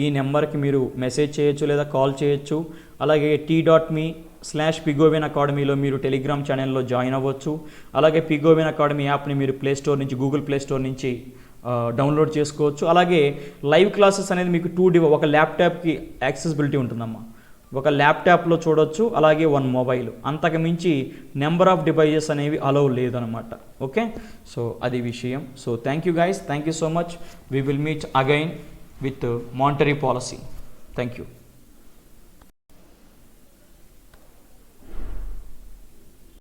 ఈ నెంబర్కి మీరు మెసేజ్ చేయొచ్చు లేదా కాల్ చేయొచ్చు. అలాగే t.me/pigoven అకాడమీలో మీరు టెలిగ్రామ్ ఛానల్లో జాయిన్ అవ్వచ్చు. అలాగే పిగోవెన్ అకాడమీ యాప్ని మీరు ప్లే స్టోర్ నుంచి, గూగుల్ ప్లే స్టోర్ నుంచి డౌన్లోడ్ చేసుకోవచ్చు. అలాగే లైవ్ క్లాసెస్ అనేది మీకు ఒక ల్యాప్టాప్కి యాక్సెసిబిలిటీ ఉంటుందమ్మా. ఒక ల్యాప్టాప్లో చూడొచ్చు, అలాగే 1 మొబైల్, అంతకు మించి నెంబర్ ఆఫ్ డివైజెస్ అనేవి అలౌ లేదనమాట. ఓకే, సో అది విషయం. So thank you guys, thank you so much. We will meet again with monetary policy. Thank you.